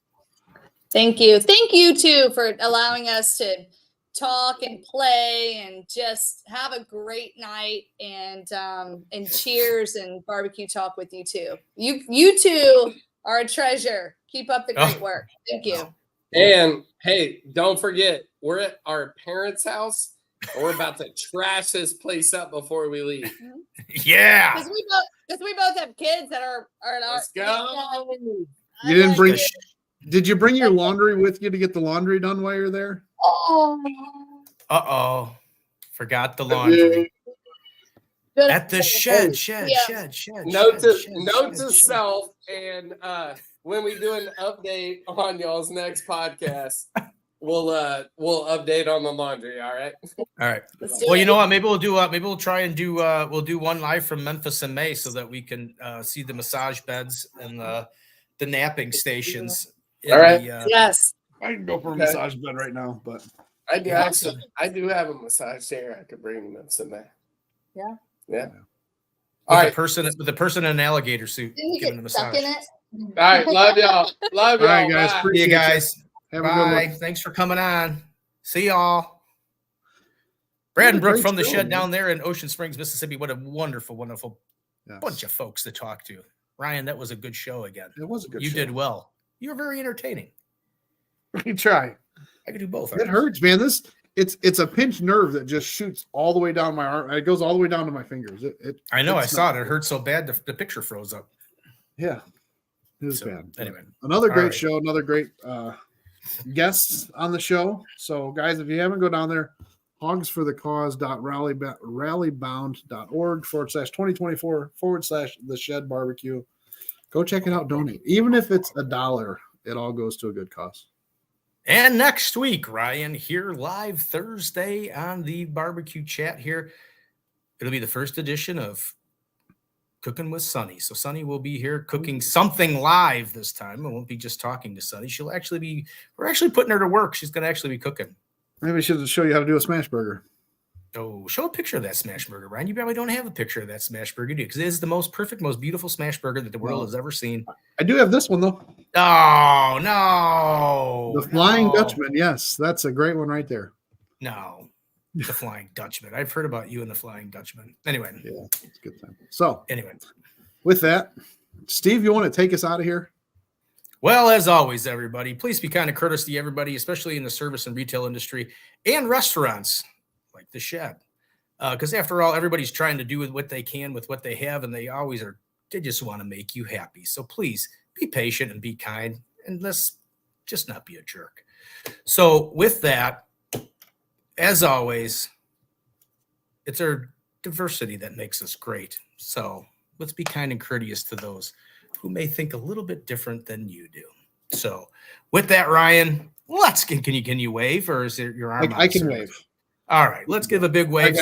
Speaker 4: Thank you. Thank you too for allowing us to talk and play and just have a great night and cheers and barbecue talk with you too. You two are a treasure. Keep up the great work. Thank you.
Speaker 3: And hey, don't forget, we're at our parents' house. And we're about to trash this place up before we leave.
Speaker 1: Yeah.
Speaker 4: Because we both have kids that are
Speaker 3: Let's go.
Speaker 5: You didn't bring.
Speaker 4: it.
Speaker 5: Did you bring your laundry with you to get the laundry done while you're there?
Speaker 4: Oh.
Speaker 1: Uh-oh. Forgot the laundry.
Speaker 4: Good.
Speaker 1: At the shed.
Speaker 4: Yeah.
Speaker 3: Note to
Speaker 1: shed.
Speaker 3: self, and when we do an update on y'all's next podcast, we'll update on the laundry. All right.
Speaker 1: All right.
Speaker 4: Let's do
Speaker 1: Well,
Speaker 4: it.
Speaker 1: you know what? Maybe we'll try and do we'll do one live from Memphis in May so that we can see the massage beds and the napping stations.
Speaker 3: All right.
Speaker 4: Yes.
Speaker 5: I can go for a
Speaker 3: Okay.
Speaker 5: massage bed right now, but
Speaker 3: I do
Speaker 1: Yeah.
Speaker 3: I do have a massage chair. I could bring them in there.
Speaker 4: Yeah.
Speaker 3: Yeah.
Speaker 1: With
Speaker 3: All
Speaker 1: a
Speaker 3: right.
Speaker 1: person in an alligator suit
Speaker 4: Didn't you
Speaker 1: giving a
Speaker 4: get stuck
Speaker 1: massage.
Speaker 4: in it?
Speaker 3: All right. Love y'all. Love
Speaker 5: all
Speaker 3: y'all.
Speaker 5: right, guys.
Speaker 3: Bye.
Speaker 1: See
Speaker 5: Appreciate
Speaker 1: you guys.
Speaker 5: Have a good
Speaker 1: Bye.
Speaker 5: one.
Speaker 1: Thanks for coming on. See y'all. Brad and
Speaker 5: What a
Speaker 1: Brooke
Speaker 5: great
Speaker 1: from the
Speaker 5: show,
Speaker 1: shed
Speaker 5: man.
Speaker 1: down there in Ocean Springs, Mississippi. What a wonderful, wonderful
Speaker 5: Yes.
Speaker 1: bunch of folks to talk to. Ryan, that was a good show again.
Speaker 5: It was a good
Speaker 1: You
Speaker 5: show.
Speaker 1: did well. You were very entertaining.
Speaker 5: You try.
Speaker 1: I could do both.
Speaker 5: It hurts, man. It's a pinched nerve that just shoots all the way down my arm. It goes all the way down to my fingers.
Speaker 1: I know. I
Speaker 5: it's
Speaker 1: saw
Speaker 5: not
Speaker 1: it. It hurt so bad the picture froze up.
Speaker 5: Yeah. It was
Speaker 1: So,
Speaker 5: bad.
Speaker 1: anyway.
Speaker 5: Another
Speaker 1: All
Speaker 5: great
Speaker 1: right.
Speaker 5: show, another great guests on the show. So, guys, if you haven't, go down there, hogsforthecause.rallybound.org/2024/the shed barbecue. Go check it out. Donate. Even if it's $1, it all goes to a good cause.
Speaker 1: And next week, Ryan, here live Thursday on the barbecue chat here. It'll be the first edition of Cooking with Sunny. So Sunny will be here cooking something live this time. It won't be just talking to Sunny. We're actually putting her to work. She's going to actually be cooking.
Speaker 5: Maybe we should show you how to do a smash burger.
Speaker 1: Oh, show a picture of that smash burger, Ryan. You probably don't have a picture of that smash burger, do you? Because it is the most perfect, most beautiful smash burger that the world has ever seen.
Speaker 5: I do have this one, though.
Speaker 1: Oh no.
Speaker 5: The Flying
Speaker 1: no,
Speaker 5: Dutchman. Yes, that's a great one right there.
Speaker 1: No. The Flying Dutchman. I've heard about you and the Flying Dutchman. Anyway.
Speaker 5: Yeah, it's a good time. So
Speaker 1: Anyway.
Speaker 5: with that, Steve, you want to take us out of here?
Speaker 1: Well, as always, everybody, please be kind of courteous to everybody, especially in the service and retail industry and restaurants like the Shed. Because after all, everybody's trying to do with what they can with what they have, and they just want to make you happy. So please be patient and be kind, and let's just not be a jerk. So with that, as always, it's our diversity that makes us great. So let's be kind and courteous to those who may think a little bit different than you do. So with that, Ryan, can you wave, or is it your arm?
Speaker 5: I can wave.
Speaker 1: All right, let's give a big wave.